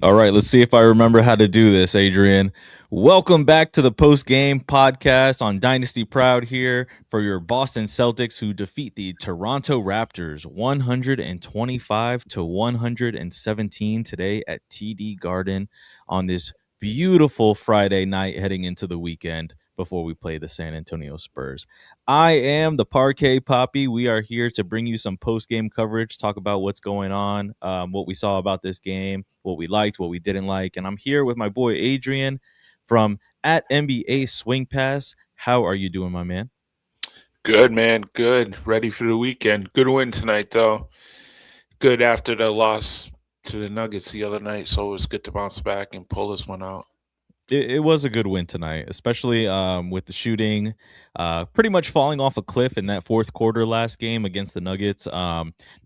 All right, let's see if I remember how to do this, Adrian. Welcome back to the Postgame podcast on Dynasty Proud here for your Boston Celtics, who defeat the Toronto Raptors 125 to 117 today at TD Garden on this beautiful Friday night heading into the weekend before we play the San Antonio Spurs. I am the Parquet Poppy. We are here to bring you some post-game coverage, talk about what's going on, what we saw about this game, what we liked, what we didn't like. And I'm here with my boy Adrian from at NBA Swing Pass. How are you doing, my man? Good, man. Good. Ready for the weekend. Good win tonight, though. Good after the loss to the Nuggets the other night, so it was good to bounce back and pull this one out. It was a good win tonight, especially with the shooting pretty much falling off a cliff in that fourth quarter last game against the Nuggets.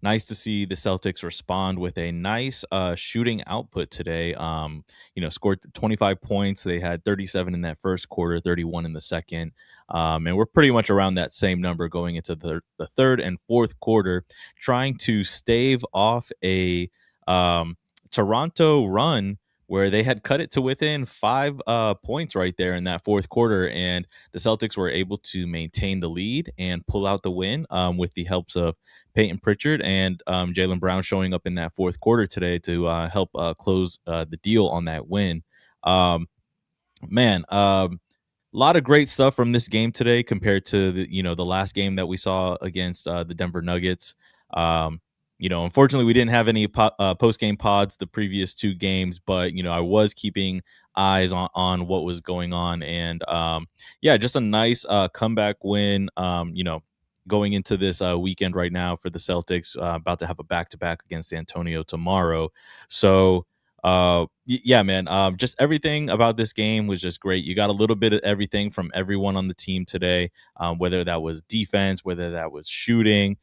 Nice to see the Celtics respond with a nice shooting output today. Scored 25 points. They had 37 in that first quarter, 31 in the second. And we're pretty much around that same number going into the third and fourth quarter, trying to stave off a Toronto run where they had cut it to within 5 points right there in that fourth quarter. And the Celtics were able to maintain the lead and pull out the win with the helps of Peyton Pritchard and Jaylen Brown showing up in that fourth quarter today to help close the deal on that win. Um, a lot of great stuff from this game today compared to the last game that we saw against the Denver Nuggets. Unfortunately, we didn't have any post game pods the previous two games, but I was keeping eyes on what was going on, and just a nice comeback win. Going into this weekend right now for the Celtics, about to have a back to back against San Antonio tomorrow. So yeah, man, just everything about this game was just great. You got a little bit of everything from everyone on the team today, whether that was defense, whether that was shooting,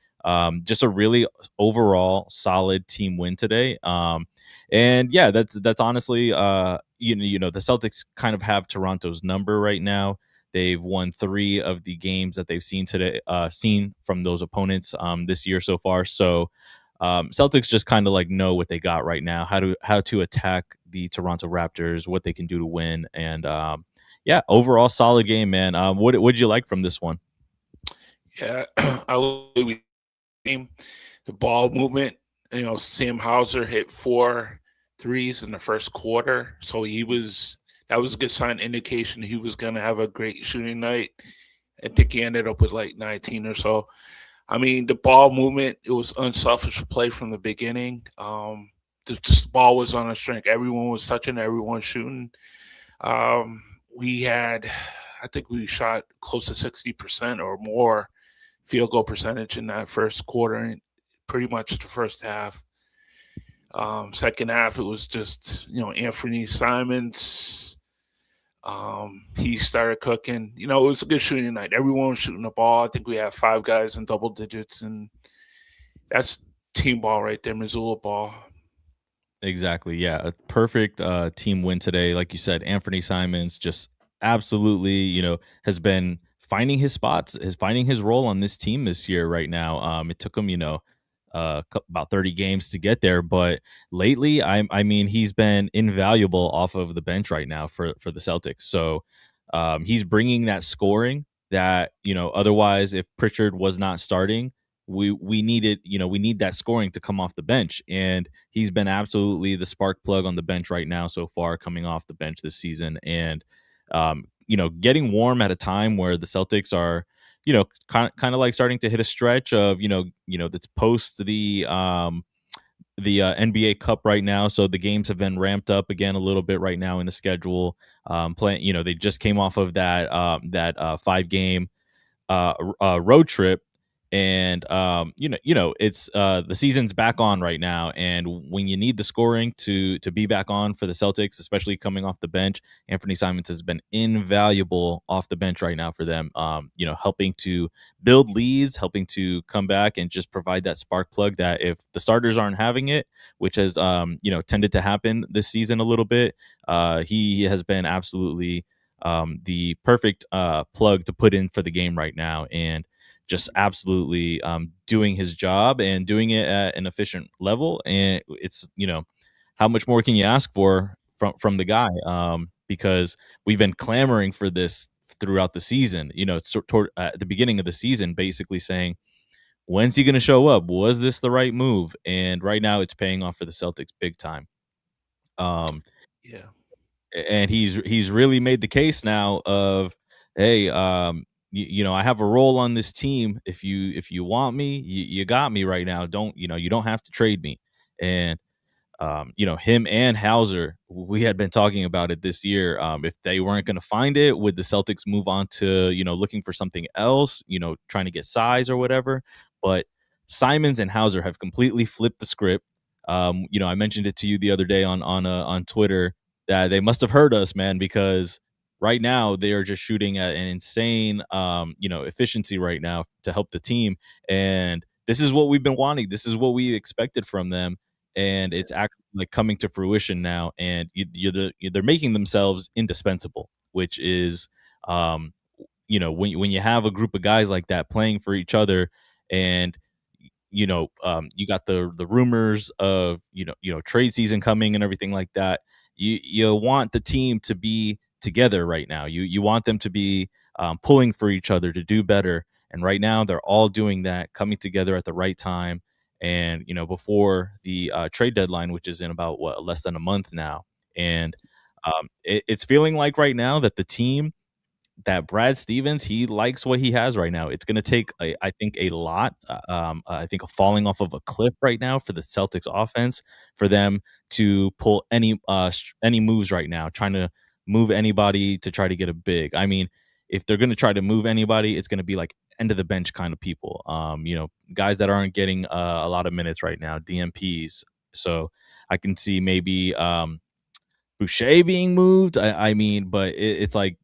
just a really overall solid team win today. And yeah, that's honestly, the Celtics kind of have Toronto's number right now. They've won 3 of the games that they've seen from those opponents this year so far. So Celtics just kind of like know what they got right now, how to attack the Toronto Raptors, what they can do to win, and overall solid game, man. What did you like from this one? Yeah, I love the game, the ball movement. Sam Hauser hit 4 threes in the first quarter, so that was a good sign, indication he was going to have a great shooting night. I think he ended up with like 19 or so. I mean, the ball movement, it was unselfish play from the beginning. The ball was on a string. Everyone was touching, everyone shooting. I think we shot close to 60% or more field goal percentage in that first quarter, and pretty much the first half. Second half, it was just, Anthony Simons. He started cooking. It was a good shooting night. Everyone was shooting the ball. I think we had 5 guys in double digits, and that's team ball right there, Missoula ball. Exactly. Yeah. A perfect team win today. Like you said, Anthony Simons just absolutely, has been finding his spots, is finding his role on this team this year right now. It took him, about 30 games to get there, but lately, I mean, he's been invaluable off of the bench right now for the Celtics. So he's bringing that scoring that, otherwise, if Pritchard was not starting, we needed, we need that scoring to come off the bench, and he's been absolutely the spark plug on the bench right now so far, coming off the bench this season, and getting warm at a time where the Celtics are, kind of like starting to hit a stretch of, that's post the NBA Cup right now. So the games have been ramped up again a little bit right now in the schedule. Playing, they just came off of that 5 game road trip, and it's the season's back on right now, and when you need the scoring to be back on for the Celtics, especially coming off the bench, Anthony Simons has been invaluable off the bench right now for them, helping to build leads, helping to come back and just provide that spark plug that if the starters aren't having it, which has tended to happen this season a little bit, he has been absolutely the perfect plug to put in for the game right now, and just absolutely doing his job and doing it at an efficient level. And it's how much more can you ask for from the guy? Because we've been clamoring for this throughout the season. At the beginning of the season, basically saying, when's he going to show up? Was this the right move? And right now, it's paying off for the Celtics big time. Um, Yeah. and he's really made the case now of, hey, I have a role on this team. If you want me, you got me right now. You don't have to trade me. And him and Hauser, we had been talking about it this year. If they weren't going to find it, would the Celtics move on to, looking for something else, trying to get size or whatever? But Simons and Hauser have completely flipped the script. I mentioned it to you the other day on Twitter that they must have heard us, man, because right now they are just shooting at an insane, efficiency right now to help the team. And this is what we've been wanting. This is what we expected from them, and it's actually like coming to fruition now. And they're making themselves indispensable, which is, um, when you have a group of guys like that playing for each other, and you got the rumors of trade season coming and everything like that. You want the team to be together right now. You want them to be pulling for each other to do better. And right now, they're all doing that, coming together at the right time. And before the trade deadline, which is in about less than a month now. And it's feeling like right now that the team, that Brad Stevens, he likes what he has right now. It's going to take, I think, a lot. I think a falling off of a cliff right now for the Celtics offense for them to pull any moves right now, trying to move anybody to try to get a big. I mean, if they're going to try to move anybody, it's going to be like end of the bench kind of people. Guys that aren't getting a lot of minutes right now, DMPs. So I can see maybe Boucher being moved. I mean, but it's like,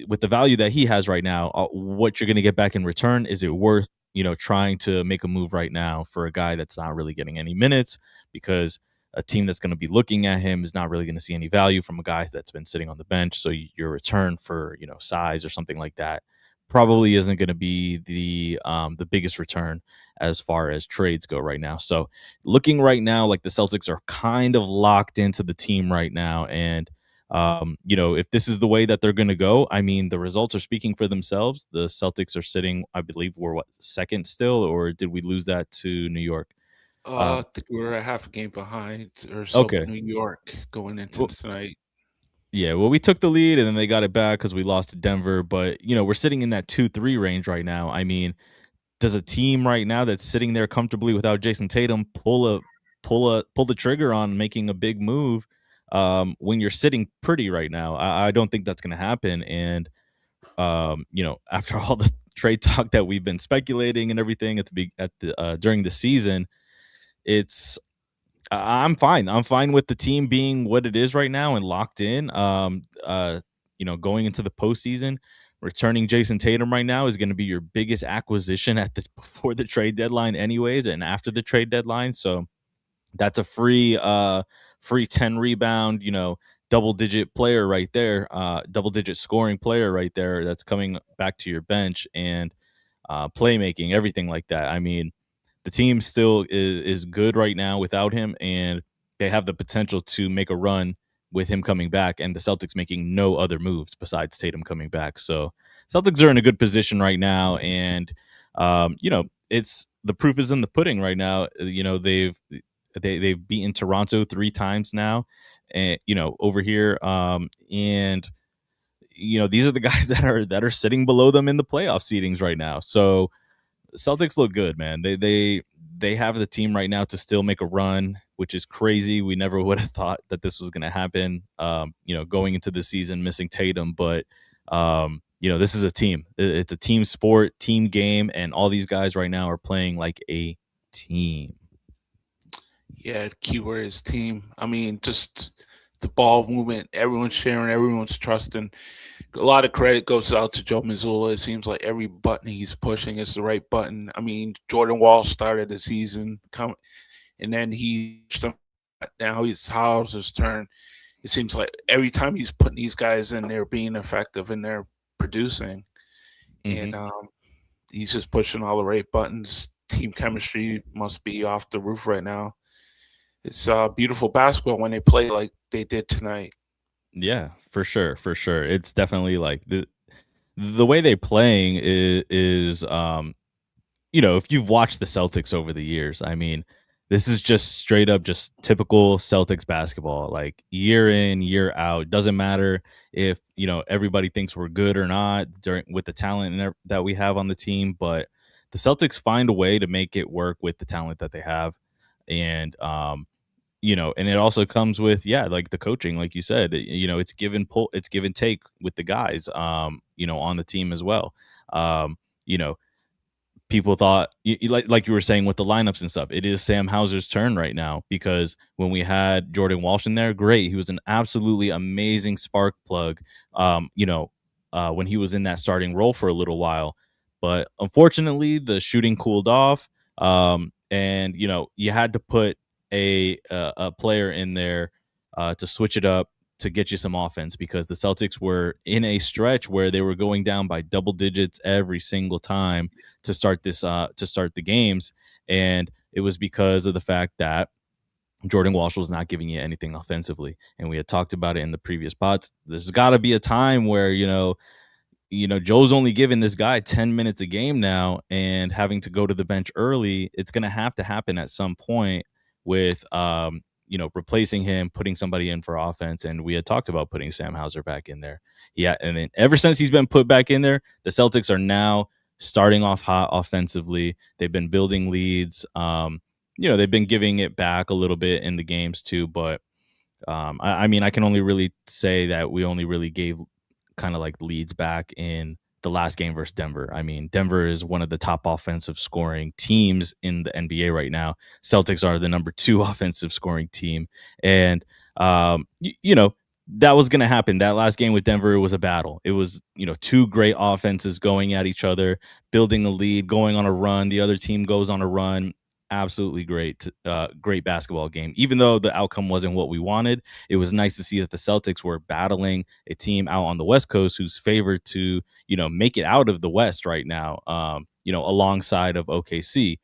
with the value that he has right now, what you're going to get back in return, is it worth trying to make a move right now for a guy that's not really getting any minutes, because a team that's going to be looking at him is not really going to see any value from a guy that's been sitting on the bench. So your return for size or something like that probably isn't going to be the biggest return as far as trades go right now. So looking right now like the Celtics are kind of locked into the team right now. And if this is the way that they're going to go, I mean, the results are speaking for themselves. The Celtics are sitting, I believe, we're second still, or did we lose that to New York? I think we were a half a game behind or so, Okay. New York going into Well, tonight. yeah, well, we took the lead and then they got it back because we lost to Denver. But we're sitting in that 2-3 range right now. I mean, does a team right now that's sitting there comfortably without Jason Tatum pull the trigger on making a big move when you're sitting pretty right now? I don't think that's going to happen. And after all the trade talk that we've been speculating and everything at the during the season, it's I'm fine. I'm fine with the team being what it is right now and locked in. Going into the postseason, returning Jason Tatum right now is going to be your biggest acquisition at the before the trade deadline, anyways, and after the trade deadline. So that's a free 10 rebound, double digit player right there, double digit scoring player right there. That's coming back to your bench and playmaking, everything like that. I mean, the team still is good right now without him, and they have the potential to make a run with him coming back, and the Celtics making no other moves besides Tatum coming back. So Celtics are in a good position right now, and it's the proof is in the pudding right now. They've beaten Toronto 3 times now, and over here, and these are the guys that are sitting below them in the playoff seedings right now. So Celtics look good, man. They have the team right now to still make a run, which is crazy. We never would have thought that this was going to happen. Going into the season, missing Tatum, but this is a team. It's a team sport, team game, and all these guys right now are playing like a team. Yeah, keyword is team. I mean, just the ball movement, everyone's sharing, everyone's trusting. A lot of credit goes out to Joe Mazzulla. It seems like every button he's pushing is the right button. I mean, Jordan Wall started the season, and then now it's Hauser's turn. It seems like every time he's putting these guys in, they're being effective and they're producing. And Hmm. he's just pushing all the right buttons. Team chemistry must be off the roof right now. It's beautiful basketball when they play like they did tonight. Yeah, for sure, for sure. It's definitely like the way they playing is if you've watched the Celtics over the years, I mean, this is just straight up just typical Celtics basketball, like year in, year out. Doesn't matter if, everybody thinks we're good or not during with the talent that we have on the team, but the Celtics find a way to make it work with the talent that they have. And and it also comes with, yeah, like the coaching, like you said, it's it's give and take with the guys, on the team as well. You know, People thought, like you were saying with the lineups and stuff, it is Sam Hauser's turn right now because when we had Jordan Walsh in there, great, he was an absolutely amazing spark plug. When he was in that starting role for a little while, but unfortunately the shooting cooled off, and you had to put a player in there to switch it up to get you some offense because the Celtics were in a stretch where they were going down by double digits every single time to start the games, and it was because of the fact that Jordan Walsh was not giving you anything offensively, and we had talked about it in the previous pods. There's got to be a time where Joe's only giving this guy 10 minutes a game now and having to go to the bench early. It's going to have to happen at some point with, replacing him, putting somebody in for offense. And we had talked about putting Sam Hauser back in there. Yeah. And then ever since he's been put back in there, the Celtics are now starting off hot offensively. They've been building leads. They've been giving it back a little bit in the games too, but I mean, I can only really say that we only really gave kind of like leads back in the last game versus Denver. I mean, Denver is one of the top offensive scoring teams in the NBA right now. Celtics are the number 2 offensive scoring team. And, that was going to happen. That last game with Denver, it was a battle. It was, two great offenses going at each other, building a lead, going on a run. The other team goes on a run. Absolutely great basketball game. Even though the outcome wasn't what we wanted, it was nice to see that the Celtics were battling a team out on the West Coast who's favored to, make it out of the West right now, alongside of OKC.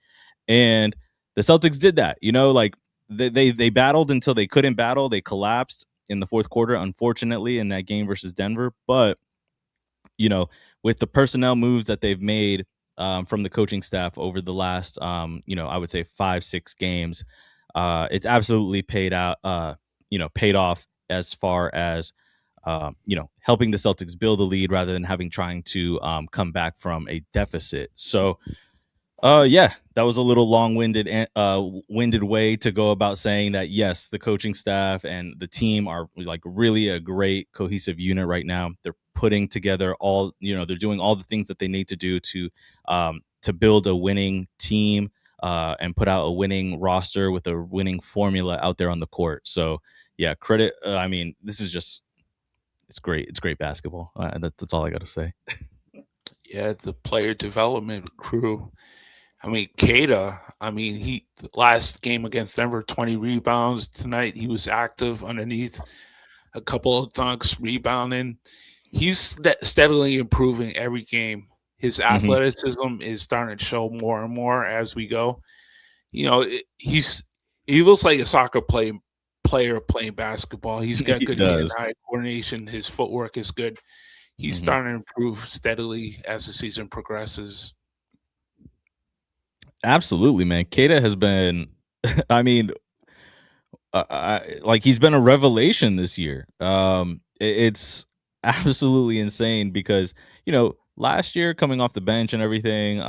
And the Celtics did that, like they battled until they couldn't battle. They collapsed in the fourth quarter, unfortunately, in that game versus Denver. But with the personnel moves that they've made from the coaching staff over the last, I would say 5-6 games, it's absolutely paid off as far as, helping the Celtics build a lead rather than trying to come back from a deficit. So, yeah, that was a little winded way to go about saying that. Yes, the coaching staff and the team are like really a great cohesive unit right now. They're putting together they're doing all the things that they need to do to build a winning team and put out a winning roster with a winning formula out there on the court. So, yeah, credit. I mean, this is just it's great. It's great basketball. That's all I got to say. Yeah, the player development crew. I mean, Kata, I mean, he last game against Denver, 20 rebounds. Tonight, he was active underneath, a couple of dunks, rebounding. He's steadily improving every game. His Hmm. athleticism is starting to show more and more as we go. He looks like a player playing basketball. He's got He good does. hand-eye coordination. His footwork is good. He's Hmm. starting to improve steadily as the season progresses. Absolutely, man. Kata has been. I mean, like he's been a revelation this year. It's absolutely insane because last year coming off the bench and everything,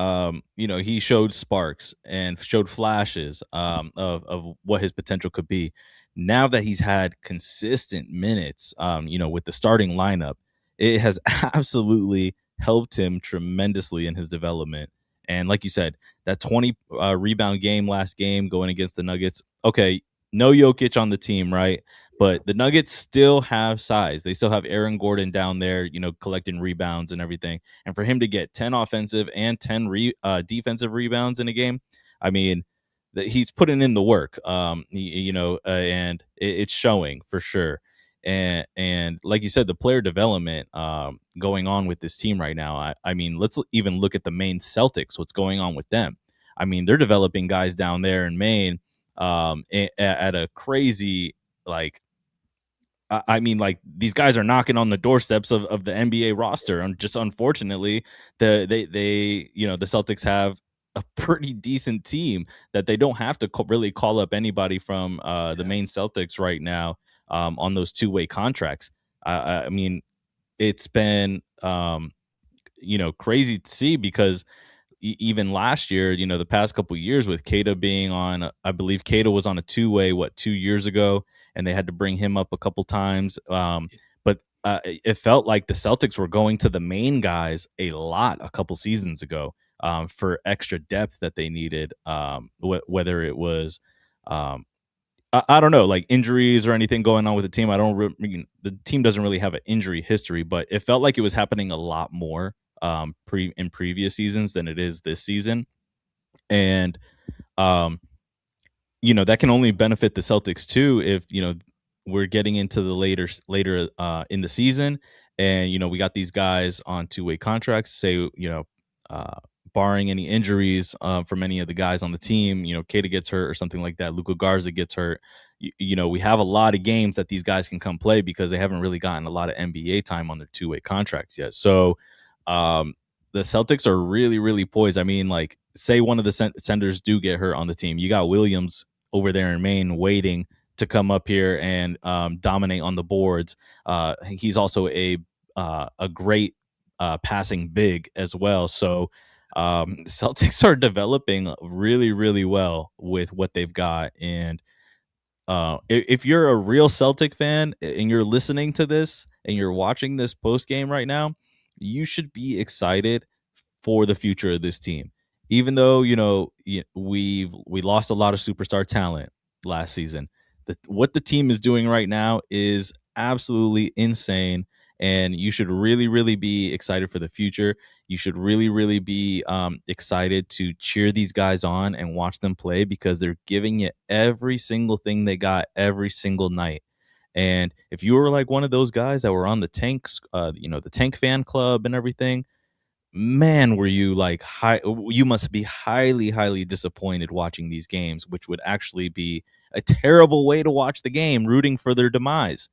he showed sparks and showed flashes of what his potential could be. Now that he's had consistent minutes, with the starting lineup, it has absolutely helped him tremendously in his development. And like you said, that 20 rebound game last game going against the Nuggets. Okay, no Jokic on the team, right? But the Nuggets still have size. They still have Aaron Gordon down there, collecting rebounds and everything. And for him to get 10 offensive and 10 defensive rebounds in a game, I mean, he's putting in the work. And it's showing for sure. And like you said, the player development going on with this team right now. I mean, let's even look at the Maine Celtics. What's going on with them? I mean, they're developing guys down there in Maine at a crazy like I mean, like these guys are knocking on the doorsteps of the NBA roster, and just unfortunately, the Celtics have a pretty decent team that they don't have to really call up anybody from the Yeah. main Celtics right now on those two-way contracts. I mean, it's been crazy to see because even last year, the past couple years with Kata being on, I believe Kata was on a two-way, 2 years ago, and they had to bring him up a couple times. But it felt like the Celtics were going to the main guys a lot a couple seasons ago for extra depth that they needed, whether it was I don't know, like injuries or anything going on with the team. I don't the team doesn't really have an injury history, but it felt like it was happening a lot more in previous seasons than it is this season. And um that can only benefit the Celtics too if, we're getting into the later in the season and we got these guys on two-way contracts, say, uh barring any injuries from any of the guys on the team, Kata gets hurt or something like that, Luka Garza gets hurt. We have a lot of games that these guys can come play because they haven't really gotten a lot of NBA time on their two-way contracts yet. So um the Celtics are really, really poised. I mean, like, say one of the senders do get hurt on the team, you got Williams over there in Maine waiting to come up here and dominate on the boards. He's also a great passing big as well. So the Celtics are developing really, really well with what they've got. And if you're a real Celtic fan and you're listening to this and you're watching this post game right now, you should be excited for the future of this team. Even though we lost a lot of superstar talent last season, what the team is doing right now is absolutely insane, and you should really, really be excited for the future. You should really, really be excited to cheer these guys on and watch them play because they're giving it every single thing they got every single night. And if you were like one of those guys that were on the tanks, the tank fan club and everything, man, were you like you must be highly, highly disappointed watching these games, which would actually be a terrible way to watch the game, rooting for their demise.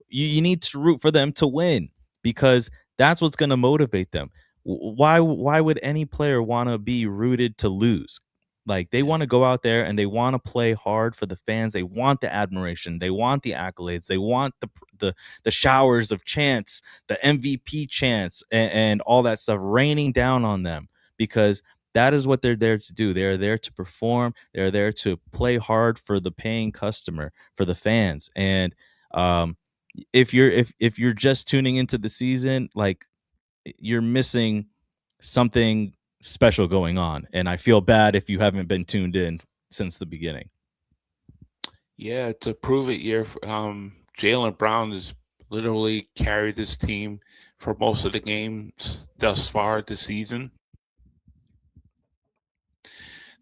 You need to root for them to win because that's what's going to motivate them. Why would any player want to be rooted to lose? Like, they Yeah. want to go out there and they want to play hard for the fans. They want the admiration. They want the accolades. They want the showers of chants, the MVP chants, and all that stuff raining down on them because that is what they're there to do. They're there to perform. They're there to play hard for the paying customer, for the fans. And um, if you're just tuning into the season, like, you're missing something special going on, and I feel bad if you haven't been tuned in since the beginning. Yeah, it's a prove it year. Jalen Brown has literally carried this team for most of the games thus far this season.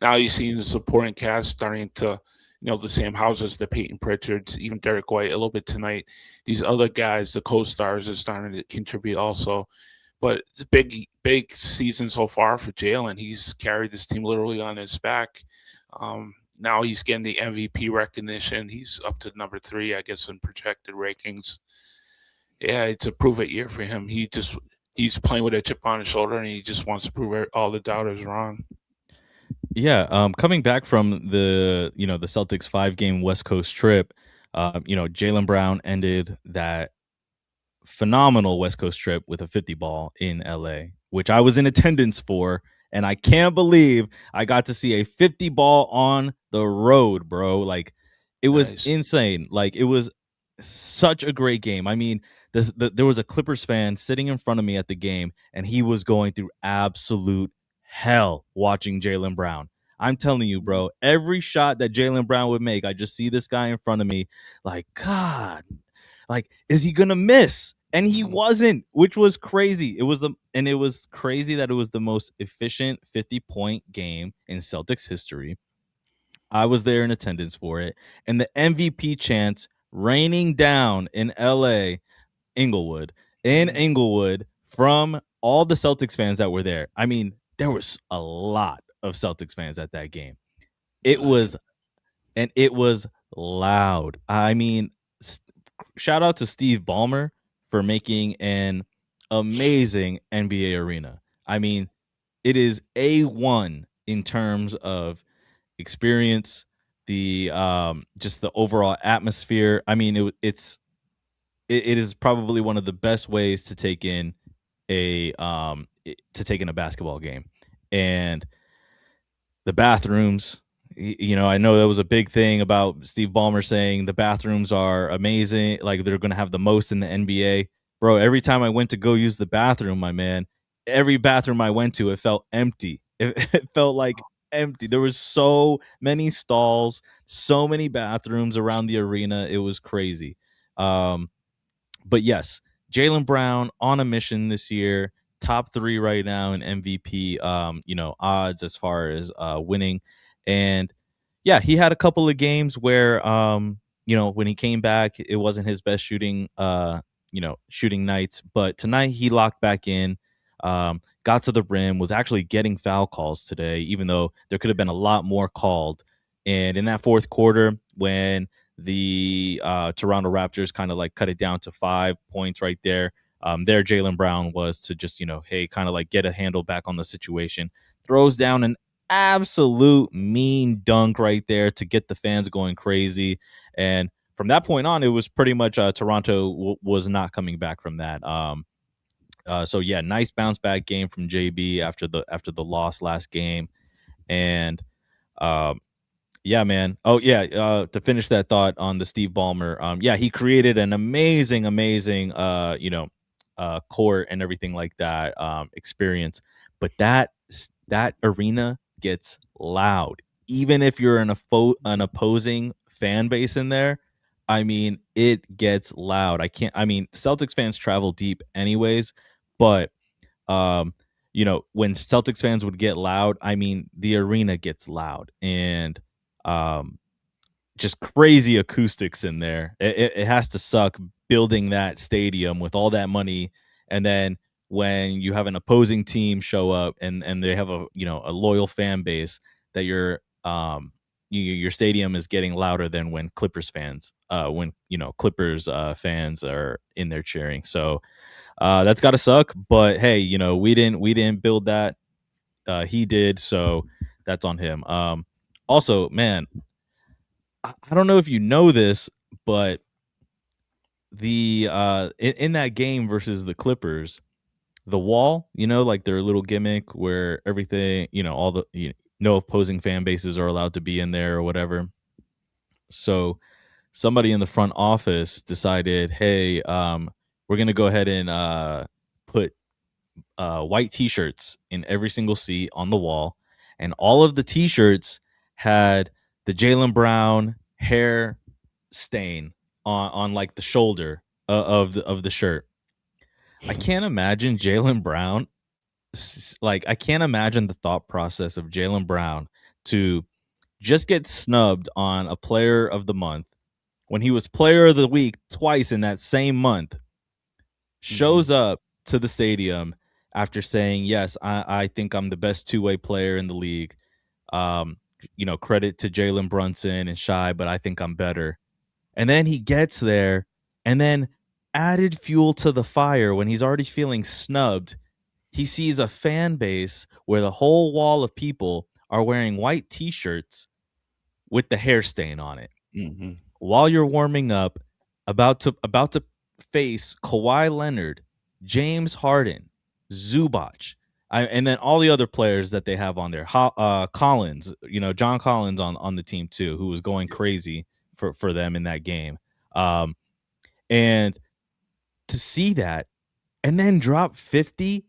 Now you've seen the supporting cast starting to, the Sam Houses, the Peyton Pritchards, even Derek White a little bit tonight. These other guys, the co-stars, are starting to contribute also. But it's a big season so far for Jalen. He's carried this team literally on his back. Now he's getting the MVP recognition. He's up to number 3, I guess, in projected rankings. Yeah, it's a prove it year for him. He's playing with a chip on his shoulder, and he just wants to prove all the doubters wrong. Yeah, coming back from the Celtics 5-game West Coast trip, Jalen Brown ended that phenomenal West Coast trip with a 50 ball in LA, which I was in attendance for. And I can't believe I got to see a 50 ball on the road, bro. Like, it was Nice. insane. Like, it was such a great game. I mean, there was a Clippers fan sitting in front of me at the game, and he was going through absolute hell watching Jalen Brown. I'm telling you, bro, every shot that Jalen Brown would make, I just see this guy in front of me, like, God, like, is he gonna miss? And he wasn't, which was crazy. It was crazy that it was the most efficient 50-point game in Celtics history. I was there in attendance for it, and the MVP chants raining down in LA, Inglewood, from all the Celtics fans that were there. I mean, there was a lot of Celtics fans at that game. It Nice. was and it was loud. I mean, shout out to Steve Ballmer for making an amazing NBA arena. I mean, it is A1 in terms of experience, the just the overall atmosphere. I mean, it is probably one of the best ways to take in a basketball game. And the bathrooms, I know that was a big thing about Steve Ballmer saying the bathrooms are amazing, like they're going to have the most in the NBA. Bro, every time I went to go use the bathroom, my man, every bathroom I went to, it felt empty. It felt like empty. There was so many stalls, so many bathrooms around the arena. It was crazy. Um, but yes, Jaylen Brown on a mission this year, top 3 right now in MVP, odds as far as winning. And yeah, he had a couple of games where, when he came back, it wasn't his best shooting nights. But tonight he locked back in, got to the rim, was actually getting foul calls today, even though there could have been a lot more called. And in that fourth quarter, when the Toronto Raptors kind of like cut it down to 5 points right there. There, Jaylen Brown was to just, hey, kind of like get a handle back on the situation. Throws down an absolute mean dunk right there to get the fans going crazy. And from that point on, it was pretty much Toronto was not coming back from that. So yeah, nice bounce back game from JB after the loss last game. And um, yeah, man. Oh, yeah. To finish that thought on the Steve Ballmer, yeah, he created an amazing, court and everything like that experience. But that arena gets loud, even if you're an opposing fan base in there. I mean, it gets loud. I mean, Celtics fans travel deep, anyways, but um, when Celtics fans would get loud, I mean, the arena gets loud and um, just crazy acoustics in there. It has to suck building that stadium with all that money, and then when you have an opposing team show up and they have a loyal fan base, that your stadium is getting louder than when Clippers fans are in there cheering. So that's got to suck. But hey, we didn't build that. He did, so that's on him. Also, man, I don't know if you know this, but the in that game versus the Clippers, the wall, like their little gimmick where everything, all the no opposing fan bases are allowed to be in there or whatever. So somebody in the front office decided, hey, we're gonna go ahead and put white T-shirts in every single seat on the wall, and all of the T-shirts had the Jaylen Brown hair stain on like the shoulder of the shirt. I can't imagine Jaylen Brown. Like, I can't imagine the thought process of Jaylen Brown to just get snubbed on a Player of the Month when he was Player of the Week twice in that same month. Shows up to the stadium after saying, yes, I think I'm the best two-way player in the league. Credit to Jalen Brunson and Shy, but I think I'm better. And then he gets there, and then added fuel to the fire when he's already feeling snubbed. He sees a fan base where the whole wall of people are wearing white T-shirts with the hair stain on it. Mm-hmm. While you're warming up, about to face Kawhi Leonard, James Harden, Zubac, and then all the other players that they have on there. Collins, John Collins on the team too, who was going crazy for them in that game. And to see that and then drop 50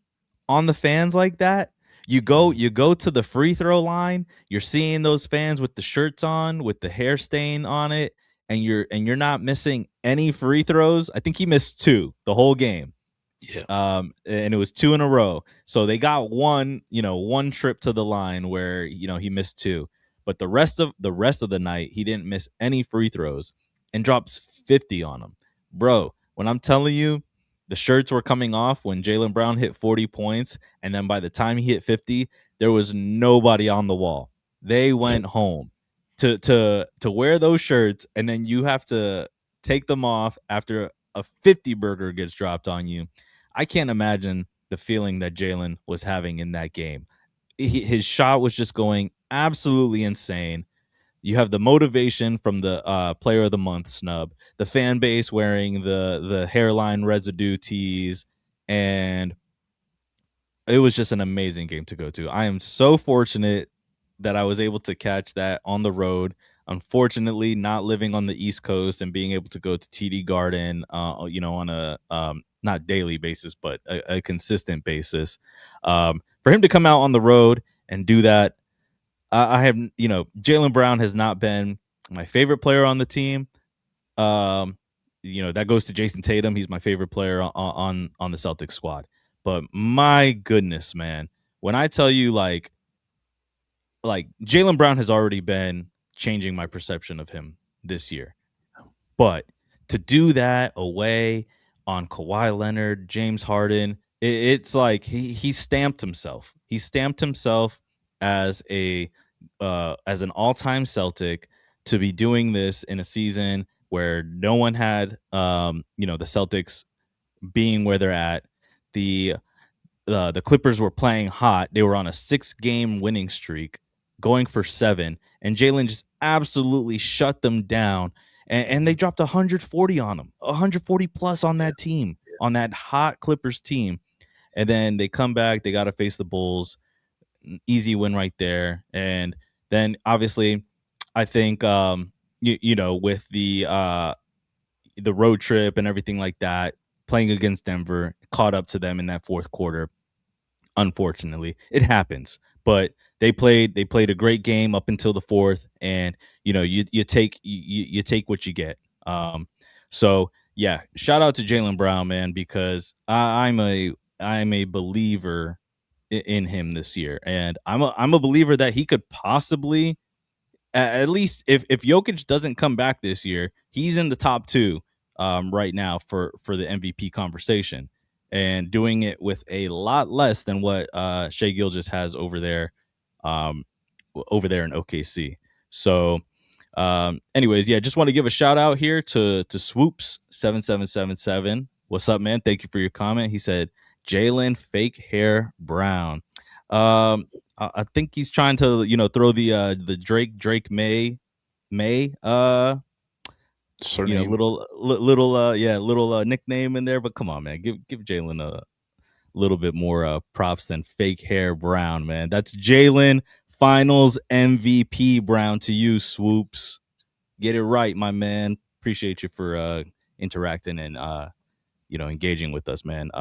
on the fans like that, you go to the free throw line, you're seeing those fans with the shirts on, with the hair stain on it, and you're not missing any free throws. I think he missed 2 the whole game. Yeah. And it was 2 in a row. So they got one trip to the line where, he missed 2. But the rest of the night, he didn't miss any free throws and drops 50 on them. Bro, when I'm telling you, the shirts were coming off when Jaylen Brown hit 40 points, and then by the time he hit 50, there was nobody on the wall. They went home. to wear those shirts and then you have to take them off after a 50 burger gets dropped on you. I can't imagine the feeling that Jalen was having in that game. His shot was just going absolutely insane. You have the motivation from the player of the month snub, the fan base wearing the hairline residue tees, and it was just an amazing game to go to. I am so fortunate that I was able to catch that on the road. Unfortunately, not living on the East Coast and being able to go to TD Garden, on a not daily basis, but a consistent basis. For him to come out on the road and do that, I have, Jalen Brown has not been my favorite player on the team. Um, that goes to Jason Tatum. He's my favorite player on the Celtics squad. But my goodness, man, when I tell you like Jalen Brown has already been changing my perception of him this year. But to do that away on Kawhi Leonard, James Harden, it's like he stamped himself. He stamped himself as as an all-time Celtic to be doing this in a season where no one had the Celtics being where they're at. The Clippers were playing hot. They were on a 6-game winning streak, going for 7, and Jalen just absolutely shut them down. And they dropped 140 on them, 140 plus on that team, on that hot Clippers team. And then they come back. They got to face the Bulls. Easy win right there. And then obviously, I think with the road trip and everything like that, playing against Denver caught up to them in that fourth quarter. Unfortunately, it happens, but they played a great game up until the fourth, and you take what you get. So yeah, shout out to Jalen Brown, man, because I'm a believer in him this year, and I'm a believer that he could possibly, at least if Jokic doesn't come back this year, he's in the top 2 right now for the MVP conversation, and doing it with a lot less than what Shai Gilgeous has over there in OKC. So anyways, yeah, just want to give a shout out here to Swoops7777. What's up, man? Thank you for your comment. He said Jalen fake hair Brown. I think he's trying to throw the Drake May Surname. little nickname in there. But come on, man, give Jalen a little bit more props than fake hair Brown, man. That's Jalen Finals MVP Brown to you, Swoops. Get it right, my man. Appreciate you for interacting and engaging with us, man.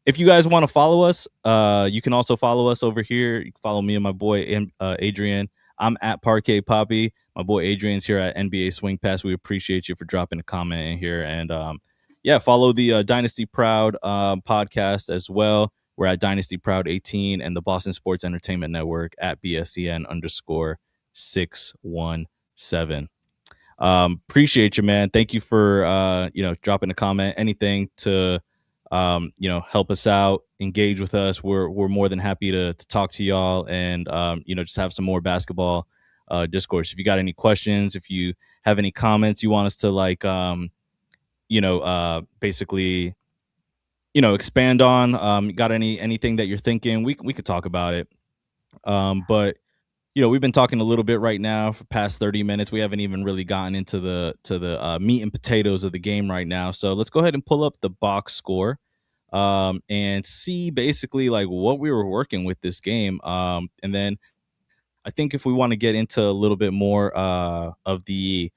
If you guys want to follow us, you can also follow us over here. You can follow me and my boy Adrian. I'm at Parquet Poppy. My boy Adrian's here at NBA Swing Pass. We appreciate you for dropping a comment in here. And follow the Dynasty Proud podcast as well. We're at Dynasty Proud 18 and the Boston Sports Entertainment Network at BSEN _617. Appreciate you, man. Thank you for dropping a comment. Anything to help us out, engage with us. We're more than happy to talk to y'all and just have some more basketball discourse. If you got any questions, if you have any comments you want us to basically expand on, got anything that you're thinking, we could talk about it. But we've been talking a little bit right now for past 30 minutes. We haven't even really gotten into the meat and potatoes of the game right now. So let's go ahead and pull up the box score and see basically like what we were working with this game. And then I think if we want to get into a little bit more of the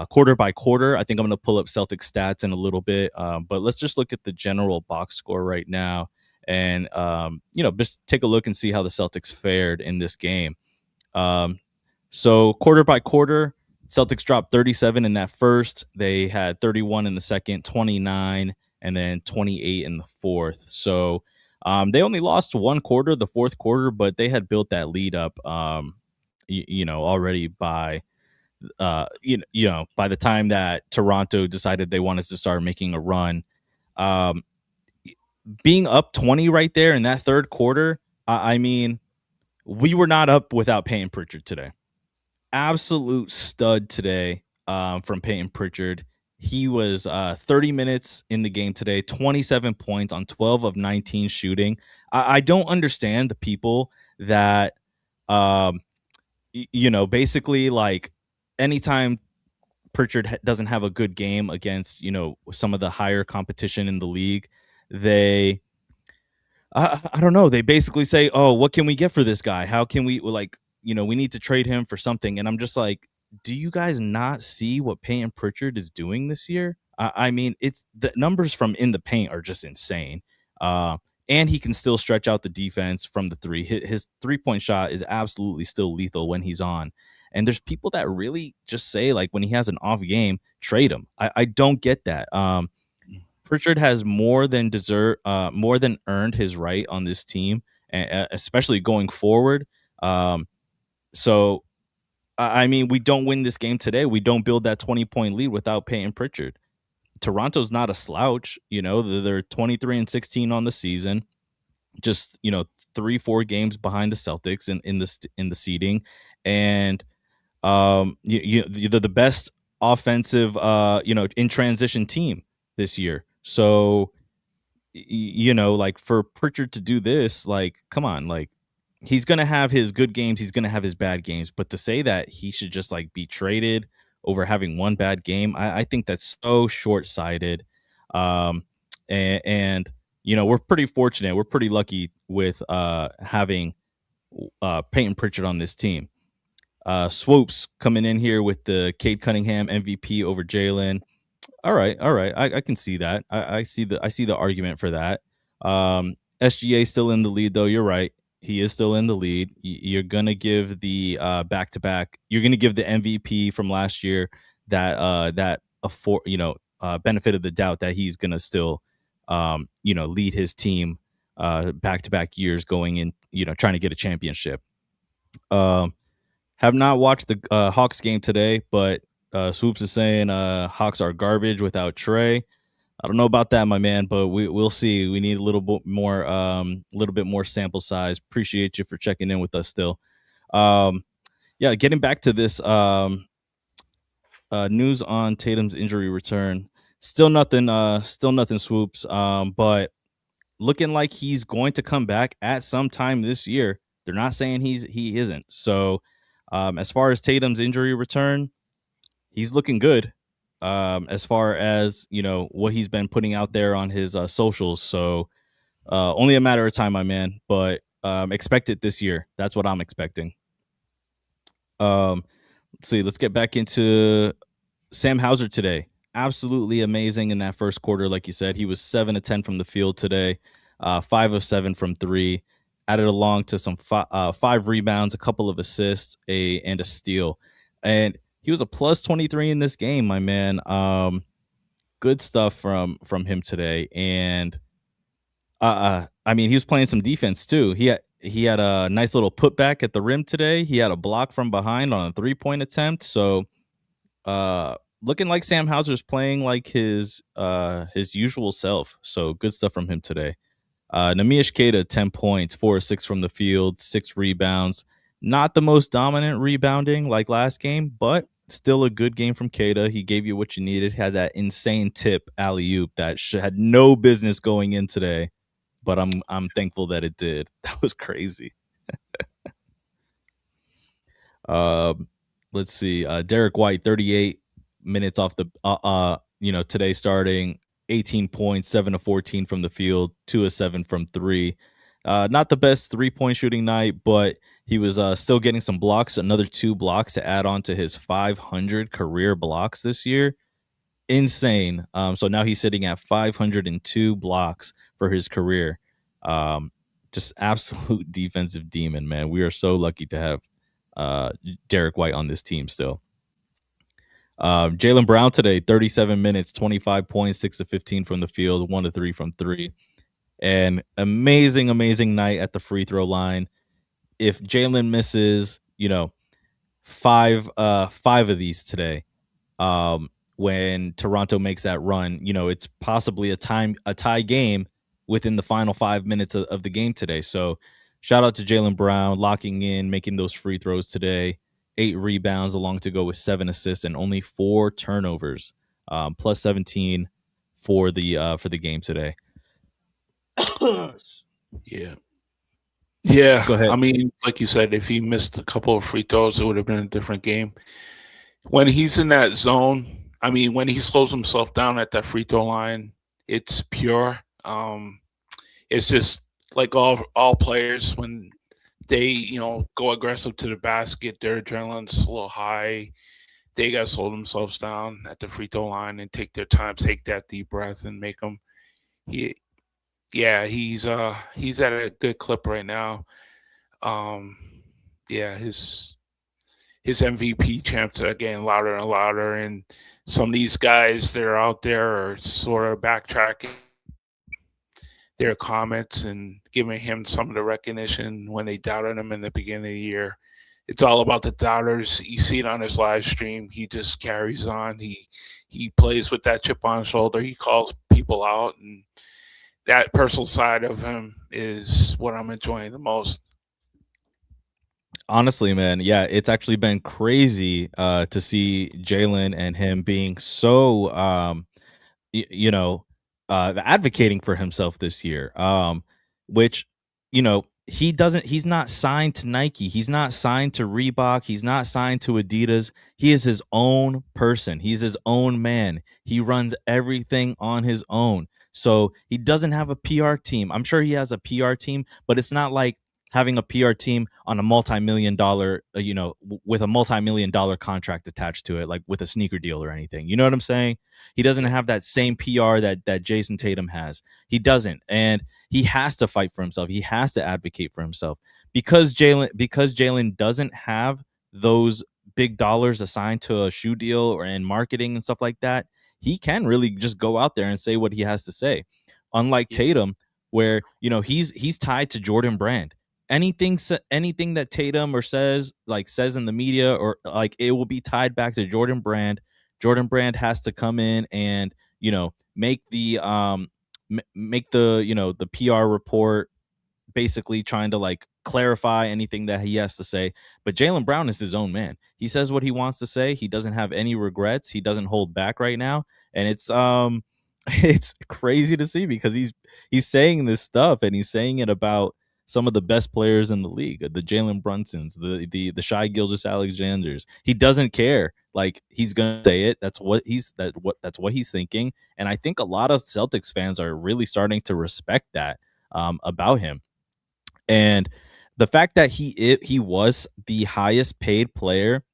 quarter by quarter, I think I'm going to pull up Celtic stats in a little bit. But let's just look at the general box score right now and, just take a look and see how the Celtics fared in this game. So quarter by quarter, Celtics dropped 37 in that first. They had 31 in the second, 29, and then 28 in the fourth. So they only lost one quarter, the fourth quarter, but they had built that lead up, already by, by the time that Toronto decided they wanted to start making a run. Being up 20 right there in that third quarter, I mean, we were not up without Payton Pritchard today. absolute stud today from Peyton Pritchard. He was 30 minutes in the game today, 27 points on 12 of 19 shooting. I don't understand the people that, um, basically like anytime Pritchard doesn't have a good game against, some of the higher competition in the league, they I don't know. They basically say, "Oh, what can we get for this guy? How can we like, we need to trade him for something." And I'm just like, "Do you guys not see what Peyton Pritchard is doing this year?" I mean, it's the numbers from in the paint are just insane. Uh, and he can still stretch out the defense from the three. His 3-point shot is absolutely still lethal when he's on. And there's people that really just say like when he has an off game, trade him. I don't get that. Pritchard has more than earned his right on this team, especially going forward. Um, so, I mean, we don't win this game today. We don't build that 20-point lead without Peyton Pritchard. Toronto's not a slouch. They're 23-16 on the season. Just 3-4 games behind the Celtics in the seeding, and they're the best offensive in transition team this year. So like for Pritchard to do this, like, come on, like he's gonna have his good games, he's gonna have his bad games, but to say that he should just like be traded over having one bad game, I think that's so short sighted. Um, and we're pretty fortunate, we're pretty lucky with having Peyton Pritchard on this team. Swoops coming in here with the Cade Cunningham MVP over Jalen. All right, all right. I can see that. I see the argument for that. SGA still in the lead though. You're right. He is still in the lead. You're gonna give the back to back. You're gonna give the MVP from last year that benefit of the doubt that he's gonna still lead his team back to back years going in, trying to get a championship. Um, have not watched the Hawks game today, but Swoops is saying Hawks are garbage without Trey. I don't know about that, my man, but we'll see. We need a little bit more sample size. Appreciate you for checking in with us still. Yeah, getting back to this news on Tatum's injury return. Still nothing. Still nothing. Swoops. But looking like he's going to come back at some time this year. They're not saying he isn't. So, as far as Tatum's injury return, he's looking good. As far as what he's been putting out there on his socials. So, only a matter of time, my man. But expect it this year. That's what I'm expecting. Let's see. Let's get back into Sam Hauser today. Absolutely amazing in that first quarter. Like you said, he was 7 of 10 from the field today, 5 of 7 from three. Added along to some 5 rebounds, a couple of assists, and a steal. And he was a plus 23 in this game, my man. Good stuff from him today. And I mean, he was playing some defense too. He had a nice little putback at the rim today. He had a block from behind on a 3-point attempt. So looking like Sam Hauser's playing like his usual self. So good stuff from him today. Namish Keita, 10 points, 4 or 6 from the field, 6 rebounds. Not the most dominant rebounding like last game, but still a good game from Keita. He gave you what you needed. Had that insane tip alley-oop that had no business going in today, but I'm thankful that it did. That was crazy. Let's see. Derek White, 38 minutes off the today starting, 18 points, 7 of 14 from the field, 2 of 7 from 3. Not the best 3-point shooting night, but he was still getting some blocks, another 2 blocks to add on to his 500 career blocks this year. Insane. So now he's sitting at 502 blocks for his career. Just absolute defensive demon, man. We are so lucky to have Derek White on this team still. Jaylen Brown today, 37 minutes, 25 points, 6 of 15 from the field, 1 of 3 from 3. And amazing night at the free throw line. If Jaylen misses, 5 of these today, when Toronto makes that run, it's possibly a tie game within the final 5 minutes of the game today. So shout out to Jaylen Brown locking in, making those free throws today. 8 rebounds, along to go with 7 assists and only 4 turnovers, plus 17 for the game today. Yeah. Yeah. Go ahead. I mean, like you said, if he missed a couple of free throws, it would have been a different game. When he's in that zone, I mean, when he slows himself down at that free throw line, it's pure. It's just like all players when they go aggressive to the basket, their adrenaline's a little high. They got to slow themselves down at the free throw line and take their time, take that deep breath, and make them. He, yeah, he's at a good clip right now. Um, yeah, his MVP champs are getting louder and louder, and some of these guys that are out there are sort of backtracking their comments and giving him some of the recognition when they doubted him in the beginning of the year. It's all about the doubters. You see it on his live stream. He just carries on. He plays with that chip on his shoulder. He calls people out, and that personal side of him is what I'm enjoying the most. Honestly, man, yeah, it's actually been crazy to see Jalen and him being so you know, advocating for himself this year. Which, he's not signed to Nike. He's not signed to Reebok. He's not signed to Adidas. He is his own person. He's his own man. He runs everything on his own. So he doesn't have a PR team. I'm sure he has a PR team, but it's not like having a PR team on a multi-million dollar, with a multi-million dollar contract attached to it, like with a sneaker deal or anything. You know what I'm saying? He doesn't have that same PR that Jason Tatum has. He doesn't, and he has to fight for himself. He has to advocate for himself because Jalen doesn't have those big dollars assigned to a shoe deal or in marketing and stuff like that. He can really just go out there and say what he has to say. Unlike Yeah, Tatum, where he's tied to Jordan Brand. Anything that Tatum or says in the media, or like, it will be tied back to Jordan Brand. Jordan Brand has to come in and make the PR report, basically trying to like clarify anything that he has to say. But Jalen Brown is his own man. He says what he wants to say. He doesn't have any regrets. He doesn't hold back right now, and it's it's crazy to see because he's saying this stuff, and he's saying it about some of the best players in the league, the Jalen Brunsons, the Shai Gilgeous Alexanders. He doesn't care. Like, he's gonna say it. That's what he's thinking. And I think a lot of Celtics fans are really starting to respect that about him. And the fact that he was the highest paid player,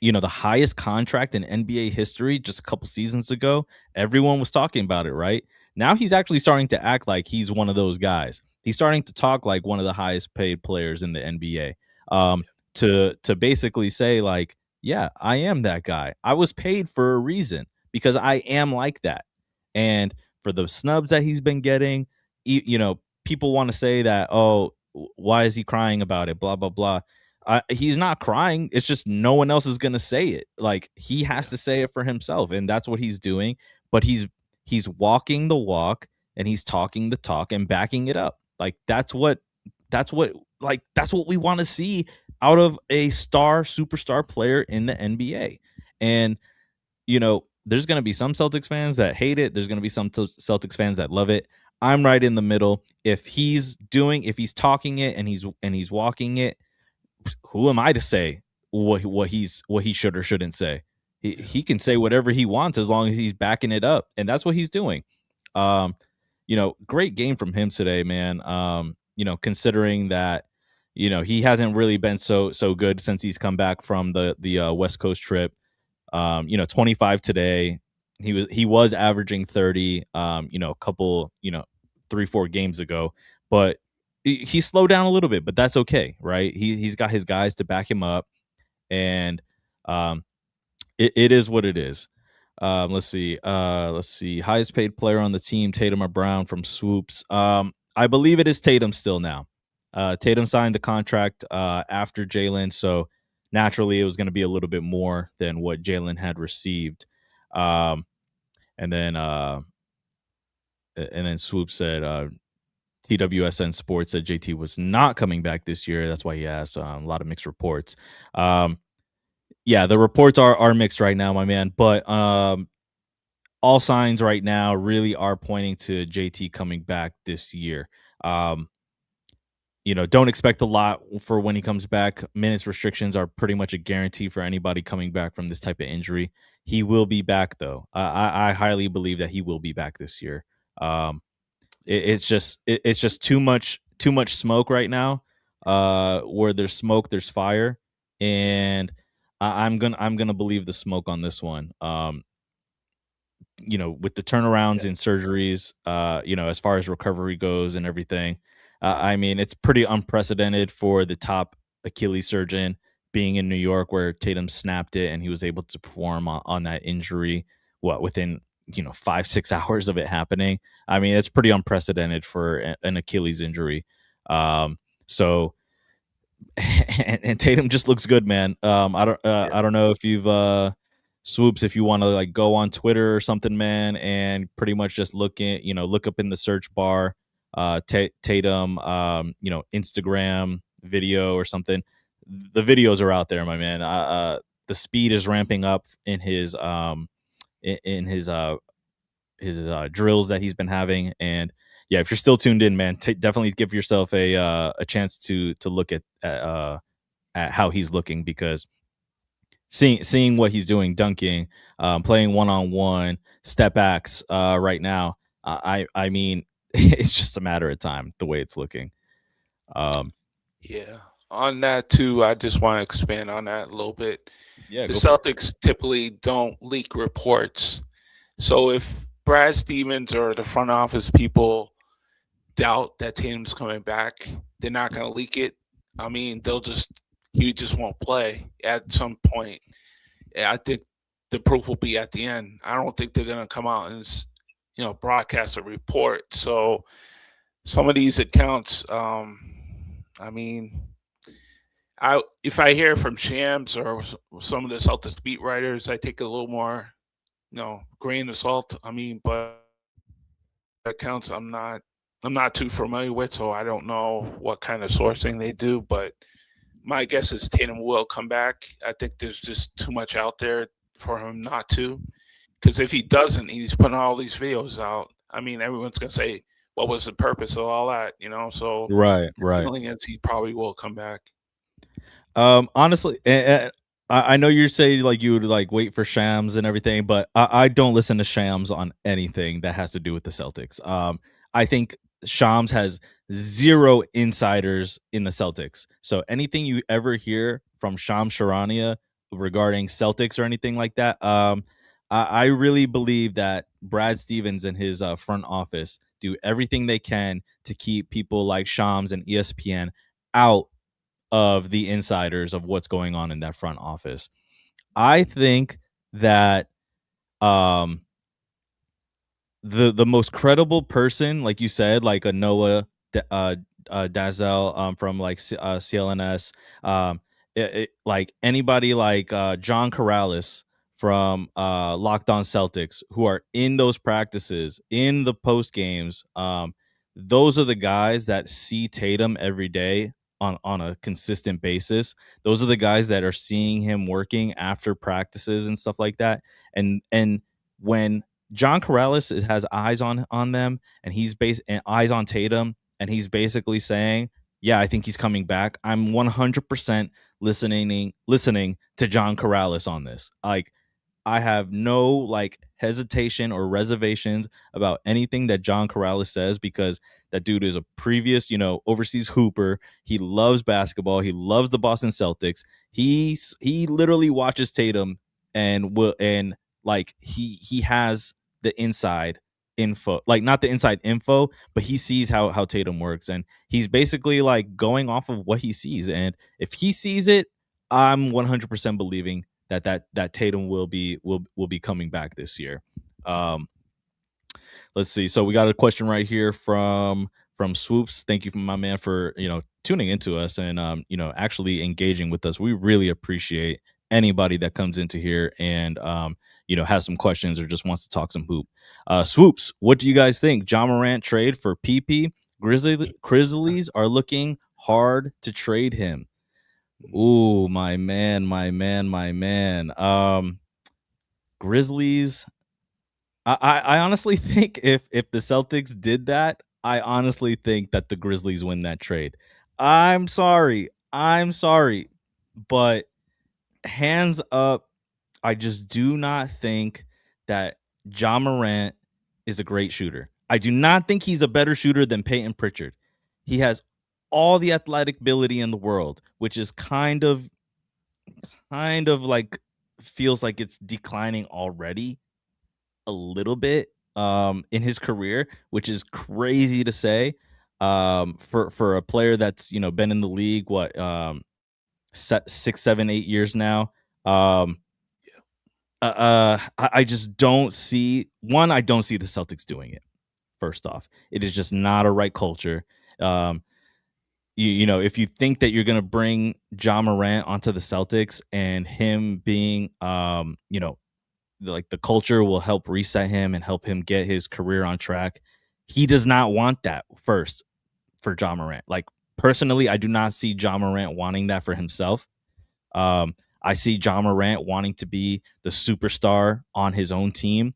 the highest contract in NBA history just a couple seasons ago, everyone was talking about it, right? Now he's actually starting to act like he's one of those guys. He's starting to talk like one of the highest paid players in the NBA. To basically say like, yeah, I am that guy. I was paid for a reason because I am like that. And for the snubs that he's been getting, people want to say that, oh, why is he crying about it? Blah blah blah. He's not crying. It's just no one else is gonna say it. Like, he has yeah, to say it for himself, and that's what he's doing. But he's walking the walk, and he's talking the talk and backing it up. Like, that's what we want to see out of a superstar player in the NBA. And there's going to be some Celtics fans that hate it. There's going to be some Celtics fans that love it. I'm right in the middle. If he's talking it and he's walking it, who am I to say what he should or shouldn't say? yeah, He can say whatever he wants as long as he's backing it up, and that's what he's doing. Great game from him today, man. Considering that he hasn't really been so good since he's come back from the West Coast trip. 25 today. He was averaging 30, a couple, 3-4 games ago, but he slowed down a little bit, but that's okay, right? He's got his guys to back him up, and um, it is what it is. Let's see. Highest paid player on the team, Tatum or Brown from Swoops. I believe it is Tatum still now. Tatum signed the contract after Jalen, so naturally it was going to be a little bit more than what Jalen had received. Um, and then Swoop said TWSN Sports said JT was not coming back this year. That's why he asked. A lot of mixed reports. Yeah, the reports are mixed right now, my man. But all signs right now really are pointing to JT coming back this year. Um, don't expect a lot for when he comes back. Minutes restrictions are pretty much a guarantee for anybody coming back from this type of injury. He will be back though. I highly believe that he will be back this year. Um, it's just too much smoke right now. Where there's smoke, there's fire, and I'm gonna believe the smoke on this one. With the turnarounds Yeah, in surgeries, as far as recovery goes and everything. I mean, it's pretty unprecedented for the top Achilles surgeon being in New York, where Tatum snapped it and he was able to perform on that injury. What within 5-6 hours of it happening? I mean, it's pretty unprecedented for an Achilles injury. So and Tatum just looks good, man. yeah, I don't know if you've swoops if you want to like go on Twitter or something, man, and pretty much just look up in the search bar, Tatum, Instagram video or something. The videos are out there, my man. The speed is ramping up in in his drills that he's been having, and yeah, if you're still tuned in, man, definitely give yourself a chance to look at how he's looking, because seeing what he's doing, dunking, playing one on one, step backs, right now. I mean, it's just a matter of time the way it's looking. Um, yeah. On that too, I just want to expand on that a little bit. yeah, The go for it. Celtics typically don't leak reports. So if Brad Stevens or the front office people doubt that Tatum's coming back, they're not going to leak it. I mean, he just won't play at some point. I think the proof will be at the end. I don't think they're going to come out and broadcast a report. So some of these accounts, I mean, I if I hear from Shams or some of the Celtics beat writers, I take a little more, grain of salt. I mean, but accounts I'm not too familiar with, so I don't know what kind of sourcing they do. But my guess is Tatum will come back. I think there's just too much out there for him not to. Because if he doesn't, he's putting all these videos out. I mean, everyone's gonna say, "What was the purpose of all that?" So Right, the right. feeling is he probably will come back. Honestly, I know you're saying like you would like wait for Shams and everything, but I don't listen to Shams on anything that has to do with the Celtics. I think Shams has zero insiders in the Celtics. So anything you ever hear from Shams Charania regarding Celtics or anything like that, I really believe that Brad Stevens and his front office do everything they can to keep people like Shams and ESPN out of the insiders of what's going on in that front office. I think that um the most credible person, like you said, like a Noah Dazel, from like CLNS, like anybody like John Corrales from Locked On Celtics, who are in those practices, in the post games. Those are the guys that see Tatum every day on a consistent basis. Those are the guys that are seeing him working after practices and stuff like that. And when John Corrales has eyes on them, and eyes on Tatum, and he's basically saying, "Yeah, I think he's coming back." I'm 100% listening to John Corrales on this. Like, I have no like hesitation or reservations about anything that John Corrales says, because that dude is a previous, overseas hooper. He loves basketball. He loves the Boston Celtics. He literally watches Tatum, and like he has the inside info, like not the inside info, but he sees how Tatum works, and he's basically like going off of what he sees. And if he sees it, I'm 100% believing that Tatum will be coming back this year. Um, let's see. So we got a question right here from Swoops. Thank you, my man, for tuning into us and actually engaging with us. We really appreciate anybody that comes into here and has some questions or just wants to talk some hoop. Swoops, what do you guys think? John Morant trade for PP? Grizzlies are looking hard to trade him. Ooh, my man, my man, my man. Grizzlies. I honestly think if the Celtics did that, I honestly think that the Grizzlies win that trade. I'm sorry, but hands up, I just do not think that John Morant is a great shooter. I do not think he's a better shooter than Peyton Pritchard. He has all the athletic ability in the world, which is kind of like feels like it's declining already a little bit in his career, which is crazy to say for a player that's been in the league 6, 7, 8 years now. Um, I just don't see one. I don't see the Celtics doing it. First off, it is just not a right culture. Um, if you think that you're going to bring John Morant onto the Celtics and him being, like the culture will help reset him and help him get his career on track. He does not want that first for John Morant. Like personally, I do not see John Morant wanting that for himself. I see John Morant wanting to be the superstar on his own team,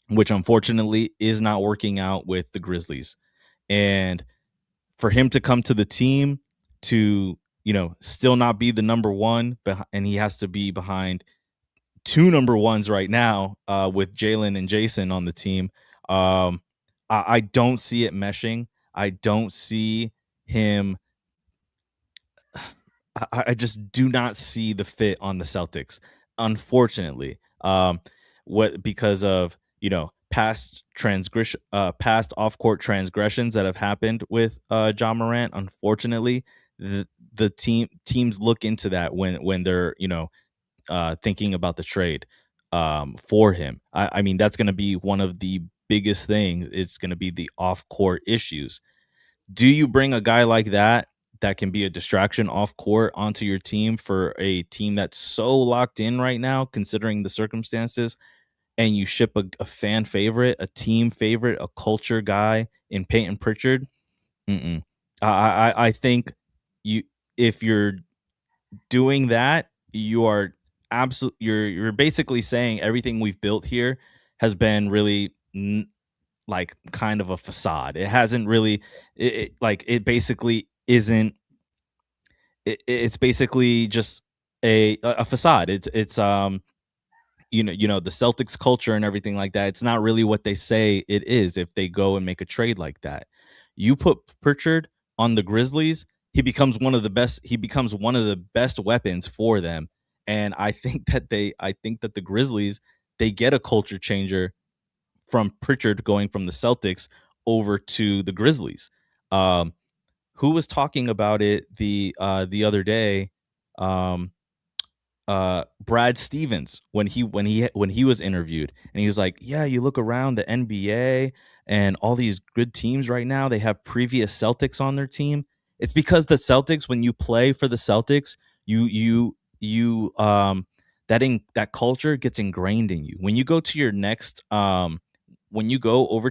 which unfortunately is not working out with the Grizzlies. And for him to come to the team to, still not be the number one, and he has to be behind two number ones right now with Jalen and Jason on the team. I don't see it meshing. I don't see him. I just do not see the fit on the Celtics, unfortunately. What because of past off court transgressions that have happened with John Morant. Unfortunately, the teams look into that when they're thinking about the trade for him. I mean, that's going to be one of the biggest things. It's going to be the off court issues. Do you bring a guy like that can be a distraction off court onto your team for a team that's so locked in right now, considering the circumstances, and you ship a fan favorite, a team favorite, a culture guy in Peyton Pritchard? Mm-mm. I think you if you're doing that, you are you're basically saying everything we've built here has been really like kind of a facade. It hasn't really like it basically isn't it's basically just a facade. It's the Celtics culture and everything like that. It's not really what they say it is if they go and make a trade like that. You put Pritchard on the Grizzlies, he becomes one of the best. He becomes one of the best weapons for them. And I think that the Grizzlies, they get a culture changer from Pritchard going from the Celtics over to the Grizzlies. Um, who was talking about it the other day? Um, Brad Stevens when he was interviewed, and he was like, "Yeah, you look around the NBA and all these good teams right now, they have previous Celtics on their team. It's because the Celtics, when you play for the Celtics, you that culture gets ingrained in you. When you go over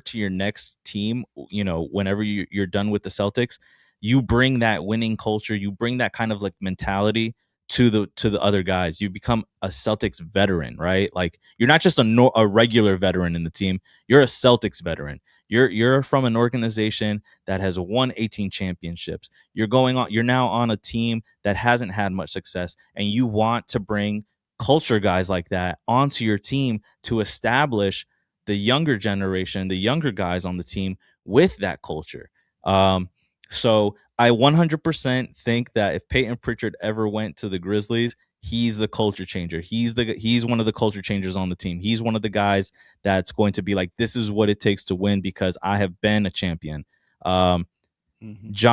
to your next team, whenever you're done with the Celtics, you bring that winning culture, you bring that kind of like mentality to the other guys. You become a Celtics veteran, right? Like you're not just a regular veteran in the team. You're a Celtics veteran. You're from an organization that has won 18 championships. You're now on a team that hasn't had much success, and you want to bring culture guys like that onto your team to establish the younger generation, the younger guys on the team with that culture. So I 100% think that if Peyton Pritchard ever went to the Grizzlies, he's the culture changer. He's one of the culture changers on the team. He's one of the guys that's going to be like, this is what it takes to win because I have been a champion. John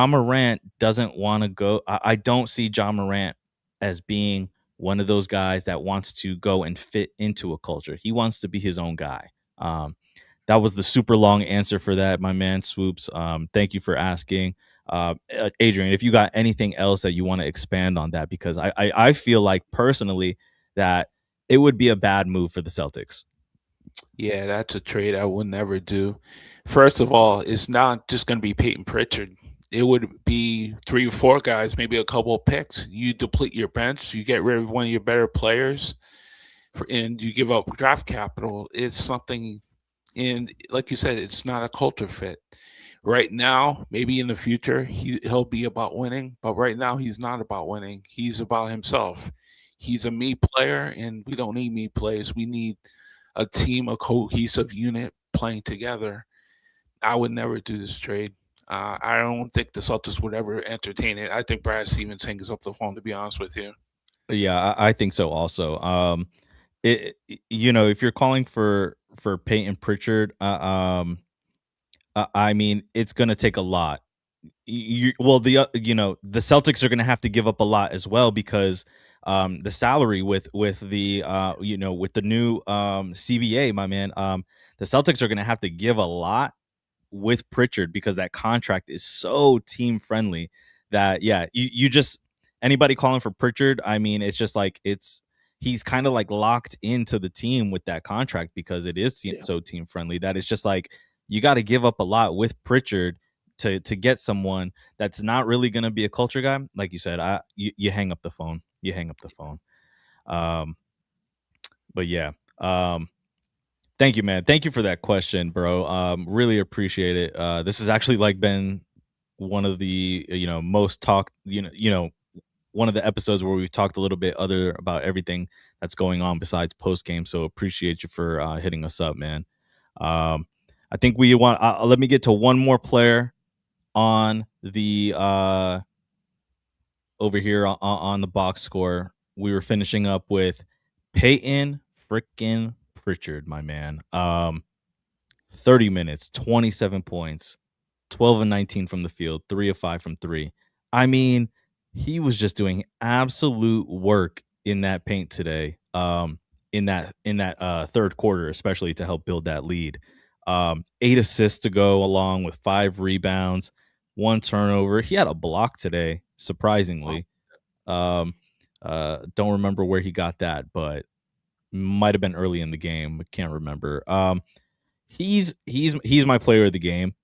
Morant doesn't want to go. I don't see John Morant as being one of those guys that wants to go and fit into a culture. He wants to be his own guy. That was the super long answer for that, my man Swoops. Thank you for asking. Adrian, if you got anything else that you want to expand on that, because I feel like personally that it would be a bad move for the Celtics. Yeah, that's a trade I would never do. First of all, it's not just going to be Peyton Pritchard. it would be 3 or 4 guys, maybe a couple of picks. You deplete your bench, you get rid of one of your better players, and you give up draft capital. It's something, and like you said, it's not a culture fit. Right now, maybe in the future, he'll be about winning, but right now he's not about winning. He's about himself. He's a me player, and we don't need me players. We need a team, a cohesive unit playing together. I would never do this trade. I don't think the Celtics would ever entertain it. I think Brad Stevens hangs up the phone, to be honest with you. Yeah, I think so also. If you're calling for Peyton Pritchard, I mean, it's gonna take a lot. The Celtics are gonna have to give up a lot as well because the salary with the with the new CBA, my man, the Celtics are gonna have to give a lot with Pritchard because that contract is so team friendly that you just anybody calling for Pritchard, I mean, it's just like he's kind of like locked into the team with that contract because it is Yeah. so team friendly that it's just like you got to give up a lot with Pritchard to get someone that's not really going to be a culture guy. Like you said, you hang up the phone. You hang up the phone. Um, but yeah. Thank you, man. Thank you for that question, bro. Really appreciate it. This has actually like been one of the most talked one of the episodes where we've talked a little bit other about everything that's going on besides post game. So appreciate you for hitting us up, man. I think we want. Let me get to one more player on the over here on the box score. We were finishing up with Peyton freaking Pritchard, my man. 30 minutes, 27 points, 12 and 19 from the field, 3 of 5 from 3. I mean, he was just doing absolute work in that paint today. In that third quarter, especially to help build that lead. 8 assists to go along with 5 rebounds, 1 turnover. He had a block today, surprisingly. Don't remember where he got that, but might have been early in the game. Can't remember. He's my player of the game.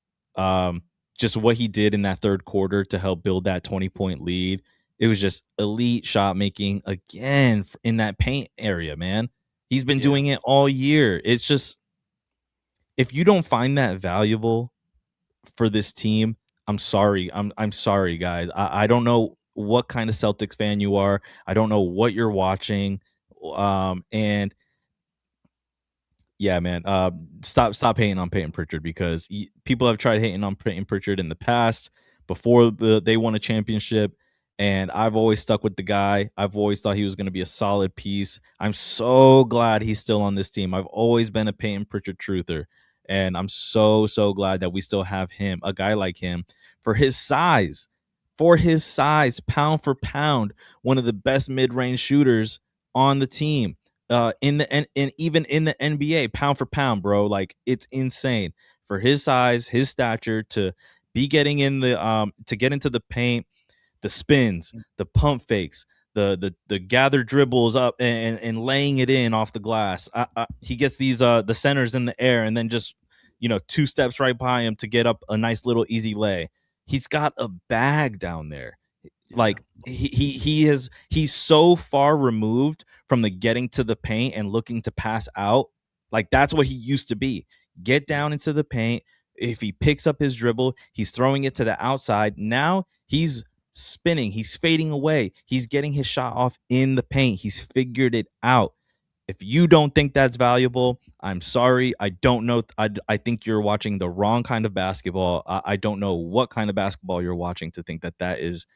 Just what he did in that third quarter to help build that 20-point lead. It was just elite shot making again in that paint area, man. He's been doing it all year. It's just if you don't find that valuable for this team, I'm sorry. I'm sorry, guys. I don't know what kind of Celtics fan you are. I don't know what you're watching. And yeah, man. Stop hating on Peyton Pritchard because people have tried hating on Peyton Pritchard in the past before they won a championship, and I've always stuck with the guy. I've always thought he was going to be a solid piece. I'm so glad he's still on this team. I've always been a Peyton Pritchard truther, and I'm so glad that we still have him, a guy like him, for his size, pound for pound, one of the best mid-range shooters on the team in the and even in the NBA, pound for pound, bro. Like it's insane for his size, his stature to be getting in the to get into the paint, the spins, the pump fakes, the gather dribbles up and laying it in off the glass. He gets these the centers in the air and then just 2 steps right by him to get up a nice little easy lay. He's got a bag down there. Like he's so far removed from the getting to the paint and looking to pass out. Like that's what he used to be. Get down into the paint. If he picks up his dribble, he's throwing it to the outside. Now he's spinning. He's fading away. He's getting his shot off in the paint. He's figured it out. If you don't think that's valuable, I'm sorry. I don't know. I think you're watching the wrong kind of basketball. I don't know what kind of basketball you're watching to think that is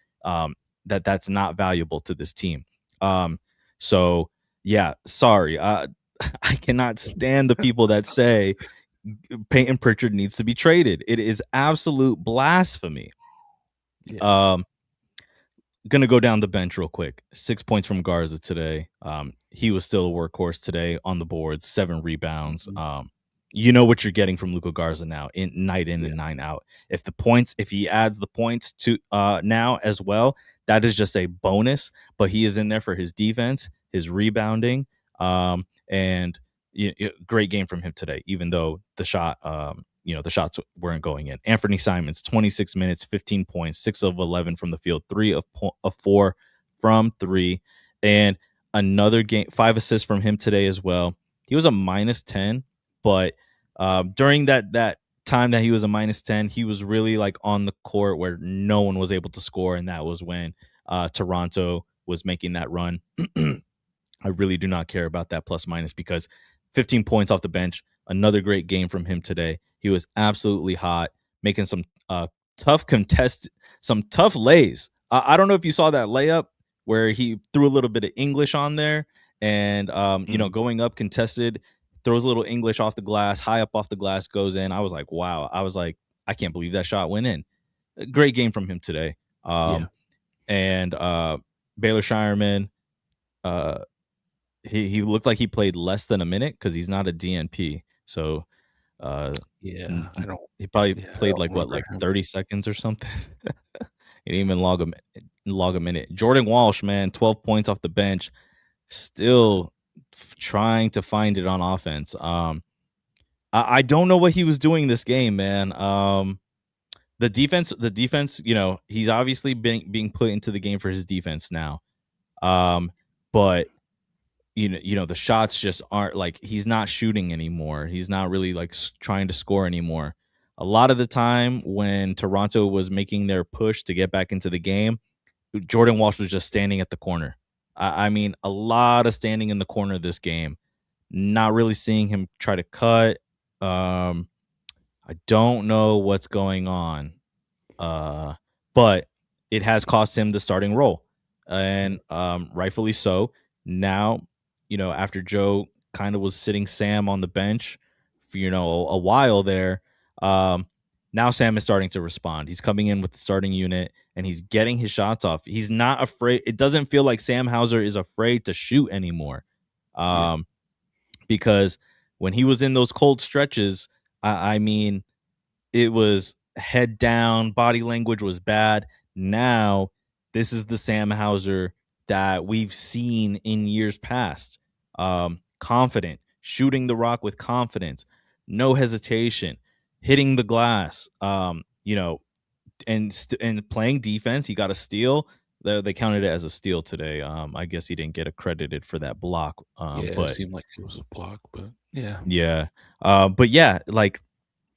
that's not valuable to this team. So yeah, sorry. I cannot stand the people that say Peyton Pritchard needs to be traded. It is absolute blasphemy. Yeah. Gonna go down the bench real quick. 6 points from Garza today. He was still a workhorse today on the boards, 7 rebounds. You know what you're getting from Luka Garza now, night in and night out. If he adds the points to now as well, that is just a bonus. But he is in there for his defense, his rebounding, and great game from him today. Even though the shot the shots weren't going in. Anthony Simons, 26 minutes, 15 points, 6 of 11 from the field, 4 from 3, and another game, 5 assists from him today as well. He was a -10, but during that time that he was a -10, he was really like on the court where no one was able to score, and that was when Toronto was making that run. I really do not care about that plus minus because 15 points off the bench, another great game from him today. He was absolutely hot, making some tough contest, some tough lays. I don't know if you saw that layup where he threw a little bit of English on there and, going up contested, throws a little English off the glass, high up off the glass, goes in. I was like, wow. I was like, I can't believe that shot went in. A great game from him today. Yeah. And Baylor Shireman, uh, he looked like he played less than a minute because he's not a DNP. So Yeah. I don't. he probably Yeah. I played don't like what, remember like him. 30 seconds or something. He didn't even log a minute. Jordan Walsh, man, 12 points off the bench, still trying to find it on offense. I don't know what he was doing this game, man. The defense, he's obviously being put into the game for his defense now. But the shots just aren't like he's not shooting anymore. He's not really like trying to score anymore. A lot of the time when Toronto was making their push to get back into the game, Jordan Walsh was just standing at the corner. I mean, a lot of standing in the corner of this game. Not really seeing him try to cut. I don't know what's going on. But it has cost him the starting role, and rightfully so. Now, after Joe kind of was sitting Sam on the bench for a while there, now Sam is starting to respond. He's coming in with the starting unit and he's getting his shots off. He's not afraid. It doesn't feel like Sam Hauser is afraid to shoot anymore, Yeah. because when he was in those cold stretches, I mean, it was head down, body language was bad. Now, this is the Sam Hauser that we've seen in years past. Confident, shooting the rock with confidence, no hesitation, hitting the glass. And playing defense. He got a steal. They counted it as a steal today. I guess he didn't get accredited for that block. Yeah. It But seemed like it was a block, but yeah. yeah. But yeah, like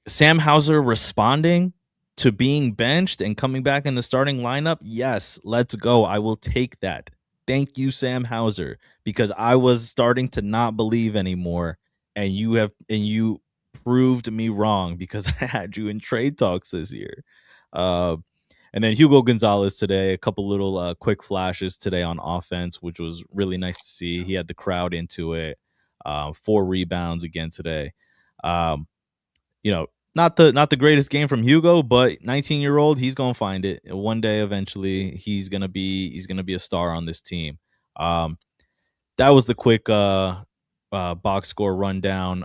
Sam Hauser responding to being benched and coming back in the starting lineup. Yes, let's go. I will take that. Thank you, Sam Hauser, because I was starting to not believe anymore, and you proved me wrong because I had you in trade talks this year. And then Hugo Gonzalez today, a couple little quick flashes today on offense, which was really nice to see. He had the crowd into it. 4 rebounds again today. Not the greatest game from Hugo, but 19-year-old, he's gonna find it one day. Eventually, he's gonna be a star on this team. That was the quick box score rundown.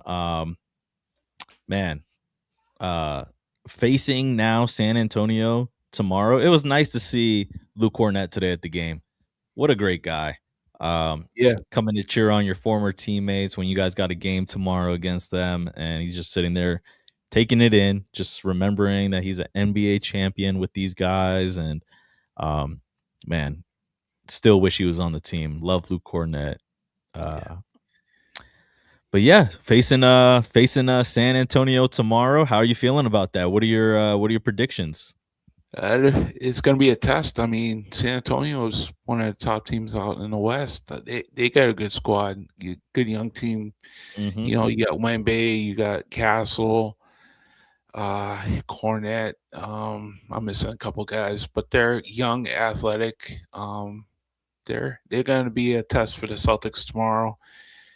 Man, facing now San Antonio tomorrow. It was nice to see Luke Cornett today at the game. What a great guy. Yeah. Coming to cheer on your former teammates when you guys got a game tomorrow against them, and he's just sitting there taking it in, just remembering that he's an NBA champion with these guys, and man, still wish he was on the team. Love Luke Cornett. Yeah. But yeah, facing San Antonio tomorrow. How are you feeling about that? What are your predictions? It's going to be a test. I mean, San Antonio is one of the top teams out in the West. They got a good squad, good young team. Mm-hmm. You got Wemby, you got Castle, Cornette. I'm missing a couple guys, but they're young, athletic. They're going to be a test for the Celtics tomorrow.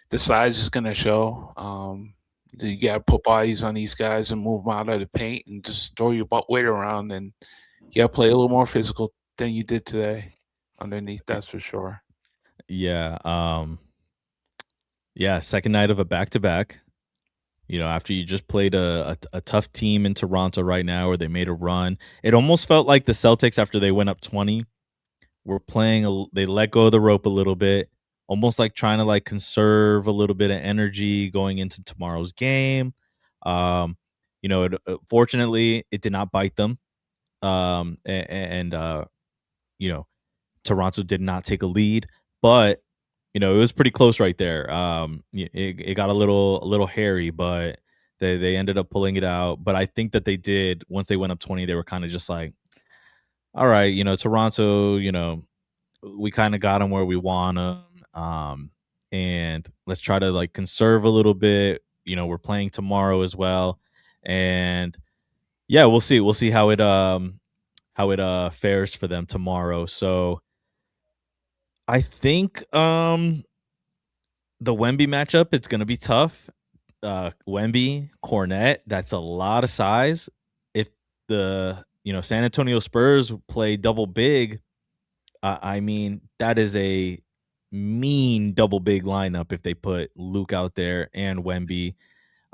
The size is going to show. You got to put bodies on these guys and move them out of the paint and just throw your butt weight around, and you got to play a little more physical than you did today underneath. That's for sure. Yeah. Yeah. Second night of a back-to-back. After you just played a tough team in Toronto right now, where they made a run, it almost felt like the Celtics, after they went up 20, were playing. They let go of the rope a little bit, almost like trying to conserve a little bit of energy going into tomorrow's game. Fortunately, it did not bite them. And you know, Toronto did not take a lead, but it was pretty close right there. It got a little hairy, but they ended up pulling it out. But I think that they did once they went up 20, they were kind of just like, all right, Toronto, we kind of got them where we want them. And let's try to like conserve a little bit. We're playing tomorrow as well, and yeah, we'll see. We'll see how it fares for them tomorrow. So I think the Wemby matchup, it's going to be tough. Wemby, Cornette, that's a lot of size. If the San Antonio Spurs play double big, I mean that is a mean double big lineup if they put Luke out there and Wemby.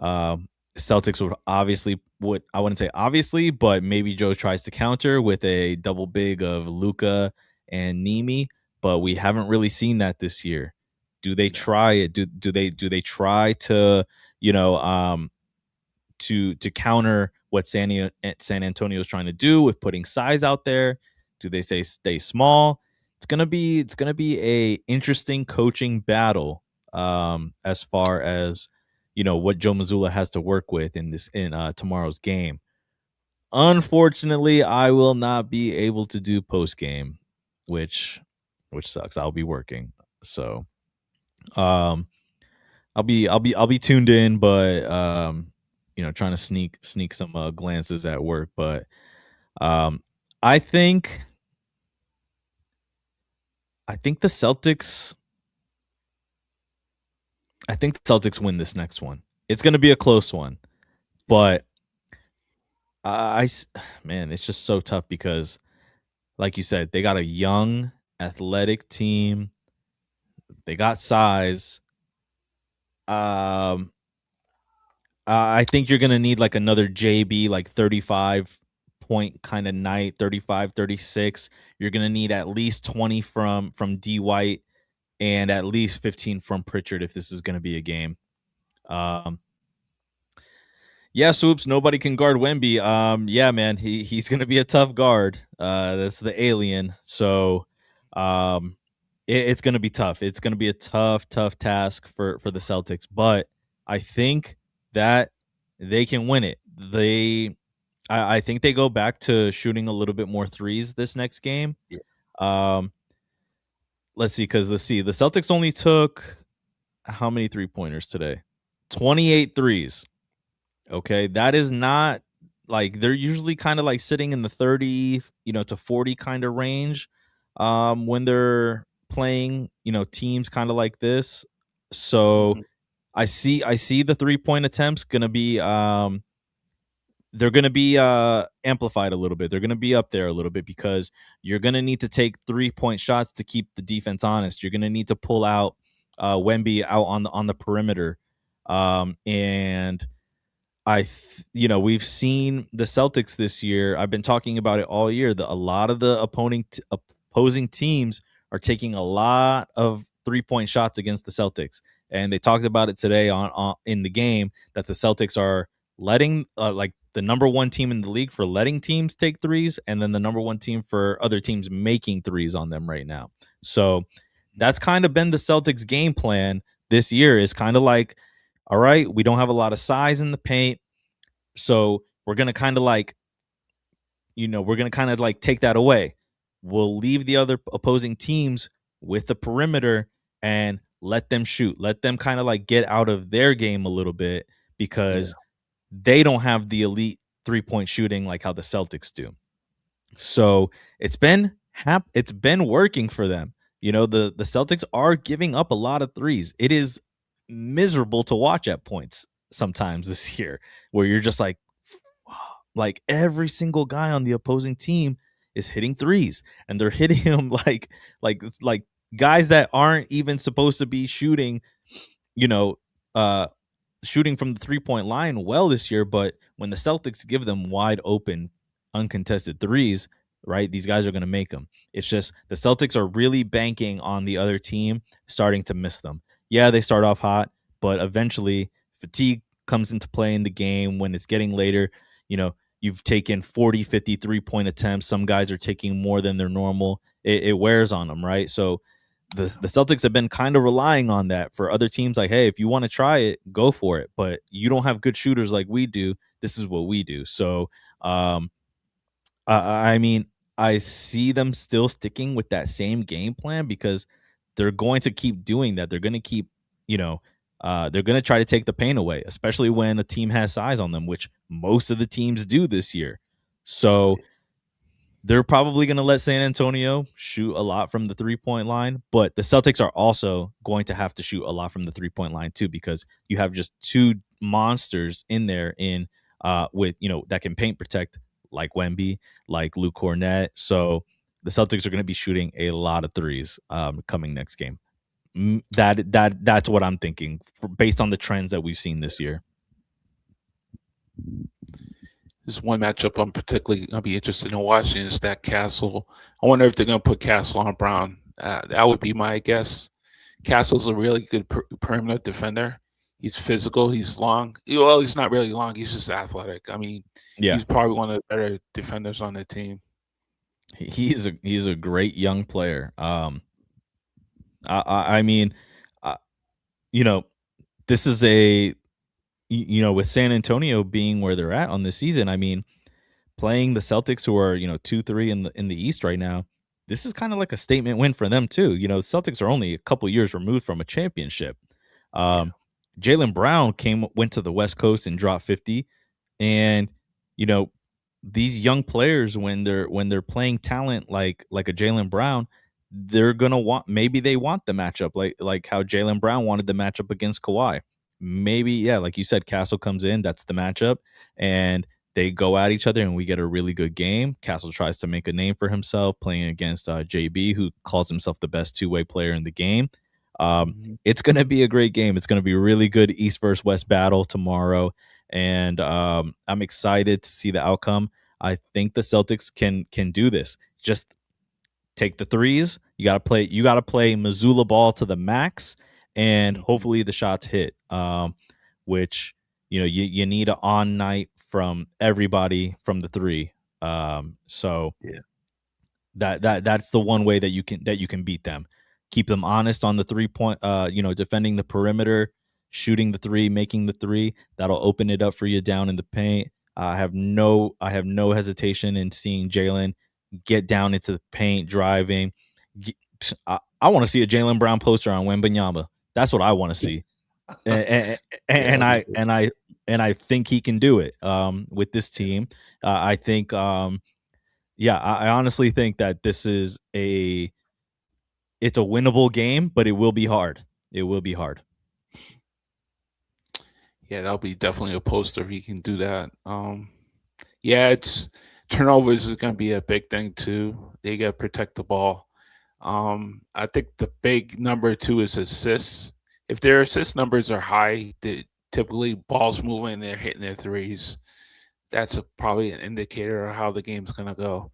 Celtics would I wouldn't say obviously, but maybe Joe tries to counter with a double big of Luka and Nimi, but we haven't really seen that this year. Do they try it? Do they try to to counter what San Antonio is trying to do with putting size out there? Do they say stay small? It's gonna be a interesting coaching battle as far as what Joe Mazzulla has to work with in tomorrow's game. Unfortunately, I will not be able to do post game, which sucks. I'll be working, so um, I'll be tuned in, but trying to sneak some glances at work. But um, I think I think the Celtics. I think the Celtics win this next one. It's going to be a close one, but man, it's just so tough because, like you said, they got a young, athletic team. They got size. Um, I think you're gonna need like another JB, like 35 point kind of night, 35, 36. You're gonna need at least 20 from D White and at least 15 from Pritchard if this is gonna be a game. Um, Yeah, Swoops. Nobody can guard Wemby. Yeah, man, he's gonna be a tough guard. That's the alien. So, it's gonna be tough. It's gonna be a tough task for the Celtics. But I think that they can win it. I think they go back to shooting a little bit more threes this next game. Yeah. Um, let's see. The Celtics only took how many 3-pointers today? 28 threes. Okay, that is not like they're usually kind of like sitting in the 30, to 40 kind of range when they're playing, teams kind of like this. So Mhm. I see the 3-point attempts going to be they're going to be amplified a little bit. They're going to be up there a little bit because you're going to need to take 3-point shots to keep the defense honest. You're going to need to pull out Wemby out on the perimeter. And we've seen the Celtics this year. I've been talking about it all year. A lot of the opposing teams are taking a lot of 3-point shots against the Celtics, and they talked about it today on in the game that the Celtics are letting like the number one team in the league for letting teams take threes, and then the number one team for other teams making threes on them right now. So that's kind of been the Celtics game plan this year. Is kind of like, all right, we don't have a lot of size in the paint, so we're gonna kind of like, take that away. We'll leave the other opposing teams with the perimeter and let them shoot. Let them kind of like get out of their game a little bit Yeah. because they don't have the elite 3-point shooting like how the Celtics do. So it's been working for them. The Celtics are giving up a lot of threes. It is miserable to watch at points sometimes this year where you're just like every single guy on the opposing team is hitting threes and they're hitting them like guys that aren't even supposed to be shooting, you know, uh shooting from the 3-point line well this year, but when the Celtics give them wide open, uncontested threes, right, these guys are going to make them. It's just the Celtics are really banking on the other team starting to miss them. Yeah, they start off hot, but eventually fatigue comes into play in the game when it's getting later. You've taken 40, 53 point attempts. Some guys are taking more than their normal. It wears on them, right? So the Celtics have been kind of relying on that for other teams. Like, hey, if you want to try it, go for it. But you don't have good shooters like we do. This is what we do. So, I mean, I see them still sticking with that same game plan because they're going to keep doing that. They're going to keep, they're going to try to take the pain away, especially when a team has size on them, which most of the teams do this year. So they're probably going to let San Antonio shoot a lot from the 3-point line, but the Celtics are also going to have to shoot a lot from the 3-point line too, because you have just two monsters in there with that can paint protect, like Wemby, like Luke Cornett. So the Celtics are going to be shooting a lot of threes coming next game. That's what I'm thinking based on the trends that we've seen this year. There's one matchup I'm particularly going to be interested in watching is that Castle. I wonder if they're going to put Castle on Brown. That would be my guess. Castle's a really good perimeter defender. He's physical. He's long. Well, he's not really long. He's just athletic. I mean, he's probably one of the better defenders on the team. He's a great young player. I mean, this is with San Antonio being where they're at on this season. I mean, playing the Celtics, who are 2-3 in the East right now, this is kind of like a statement win for them too. The Celtics are only a couple years removed from a championship. Jaylen Brown went to the West Coast and dropped 50, and these young players, when they're playing talent like a Jaylen Brown, they're gonna want they want the matchup like how Jaylen Brown wanted the matchup against Kawhi. Maybe, like you said, Castle comes in, that's the matchup, and they go at each other, and we get a really good game. Castle tries to make a name for himself playing against JB, who calls himself the best two-way player in the game. It's going to be a great game. It's going to be a really good East versus West battle tomorrow, and I'm excited to see the outcome. I think the Celtics can do this. Just take the threes. You got to play Missoula ball to the max, and hopefully the shots hit. Which you need an on night from everybody from the three. So that's the one way that you can beat them. Keep them honest on the 3-point. Defending the perimeter, shooting the three, making the three. That'll open it up for you down in the paint. I have no hesitation in seeing Jaylen get down into the paint, driving. I want to see a Jaylen Brown poster on Wembanyama. That's what I want to see. And I think he can do it with this team. I think I honestly think that this is it's a winnable game, but it will be hard. It will be hard. Yeah, that'll be definitely a poster if he can do that. It's turnovers is going to be a big thing too. They got to protect the ball. I think the big number too is assists. If their assist numbers are high, typically balls moving, they're hitting their threes. That's probably an indicator of how the game's going to go.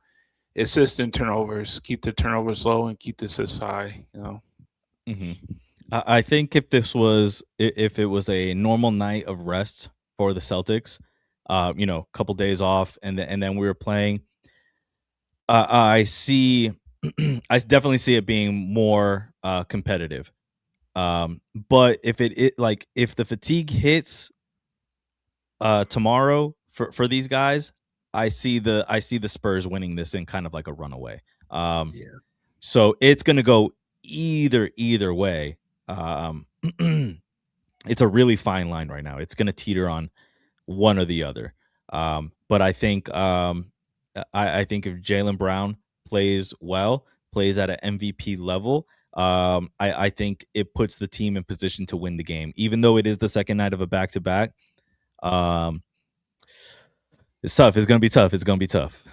Assist and turnovers, keep the turnovers low and keep the assists high. I think if it was a normal night of rest for the Celtics, a couple days off, and then we were playing, I see, I definitely see it being more competitive. But if if the fatigue hits tomorrow for these guys, I see the Spurs winning this in kind of like a runaway. So it's gonna go either way. It's a really fine line right now. It's gonna teeter on one or the other. But I think I think if Jaylen Brown plays well, plays at an MVP level, I think it puts the team in position to win the game, even though it is the second night of a back-to-back. It's tough. It's going to be tough. It's going to be tough.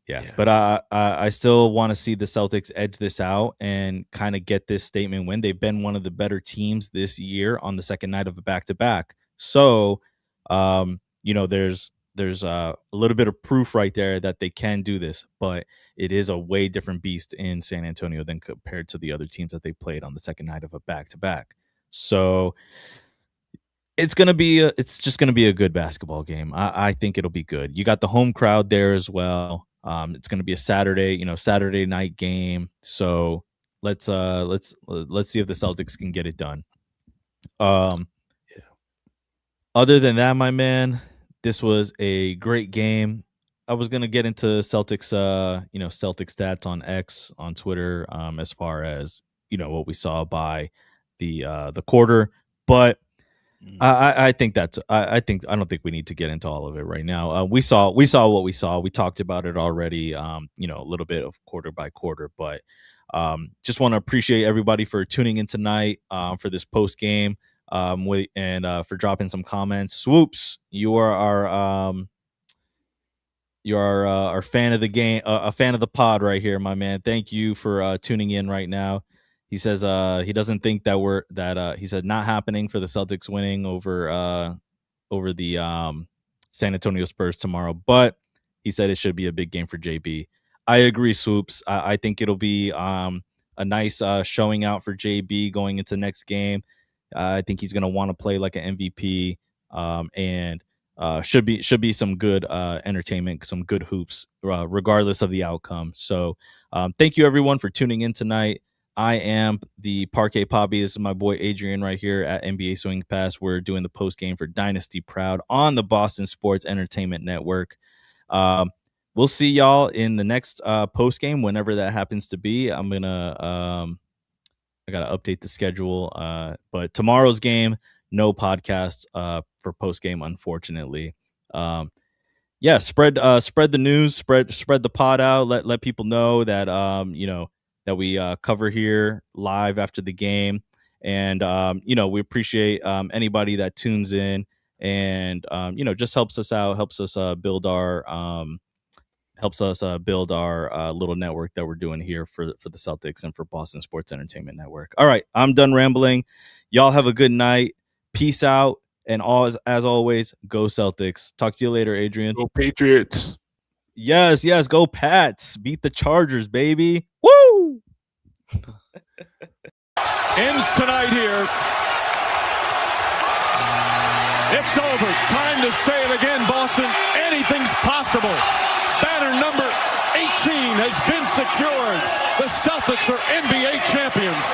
Yeah. But I still want to see the Celtics edge this out and kind of get this statement win. They've been one of the better teams this year on the second night of a back-to-back. So, there's a little bit of proof right there that they can do this, but it is a way different beast in San Antonio than compared to the other teams that they played on the second night of a back-to-back. So It's just gonna be a good basketball game. I think it'll be good. You got the home crowd there as well. It's gonna be a Saturday night game. So let's see if the Celtics can get it done. Um, Other than that, my man, this was a great game. I was gonna get into Celtics, Celtic stats on X on Twitter, as far as what we saw by the quarter, but I think I don't think we need to get into all of it right now. We saw what we saw. We talked about it already. A little bit of quarter by quarter, but just want to appreciate everybody for tuning in tonight for this post game. For dropping some comments. Swoops, you are our fan of the game, a fan of the pod right here, my man. Thank you for tuning in right now. He says he doesn't think that he said not happening for the Celtics winning over the San Antonio Spurs tomorrow, but he said it should be a big game for JB. I agree, Swoops. I think it'll be a nice showing out for JB going into the next game. I think he's going to want to play like an MVP, and should be some good entertainment, some good hoops, regardless of the outcome. So thank you everyone for tuning in tonight. I am the Parquet Poppy. This is my boy Adrian right here at NBA Swing Pass. We're doing the post game for Dynasty Proud on the Boston Sports Entertainment Network. We'll see y'all in the next post game, whenever that happens to be. I gotta update the schedule. But tomorrow's game, no podcast for post game, unfortunately. Spread the news, spread the pod out. Let people know that that we cover here live after the game, and we appreciate anybody that tunes in and just helps us out, helps us build our little network that we're doing here for the Celtics and for Boston Sports Entertainment Network. All right, I'm done rambling. Y'all have a good night. Peace out. And as always, go Celtics. Talk to you later, Adrian. Go Patriots. Yes, go Pats. Beat the Chargers, baby. Woo! Ends tonight here. It's over. Time to say it again, Boston. Anything's possible. Banner number 18 has been secured. The Celtics are NBA champions.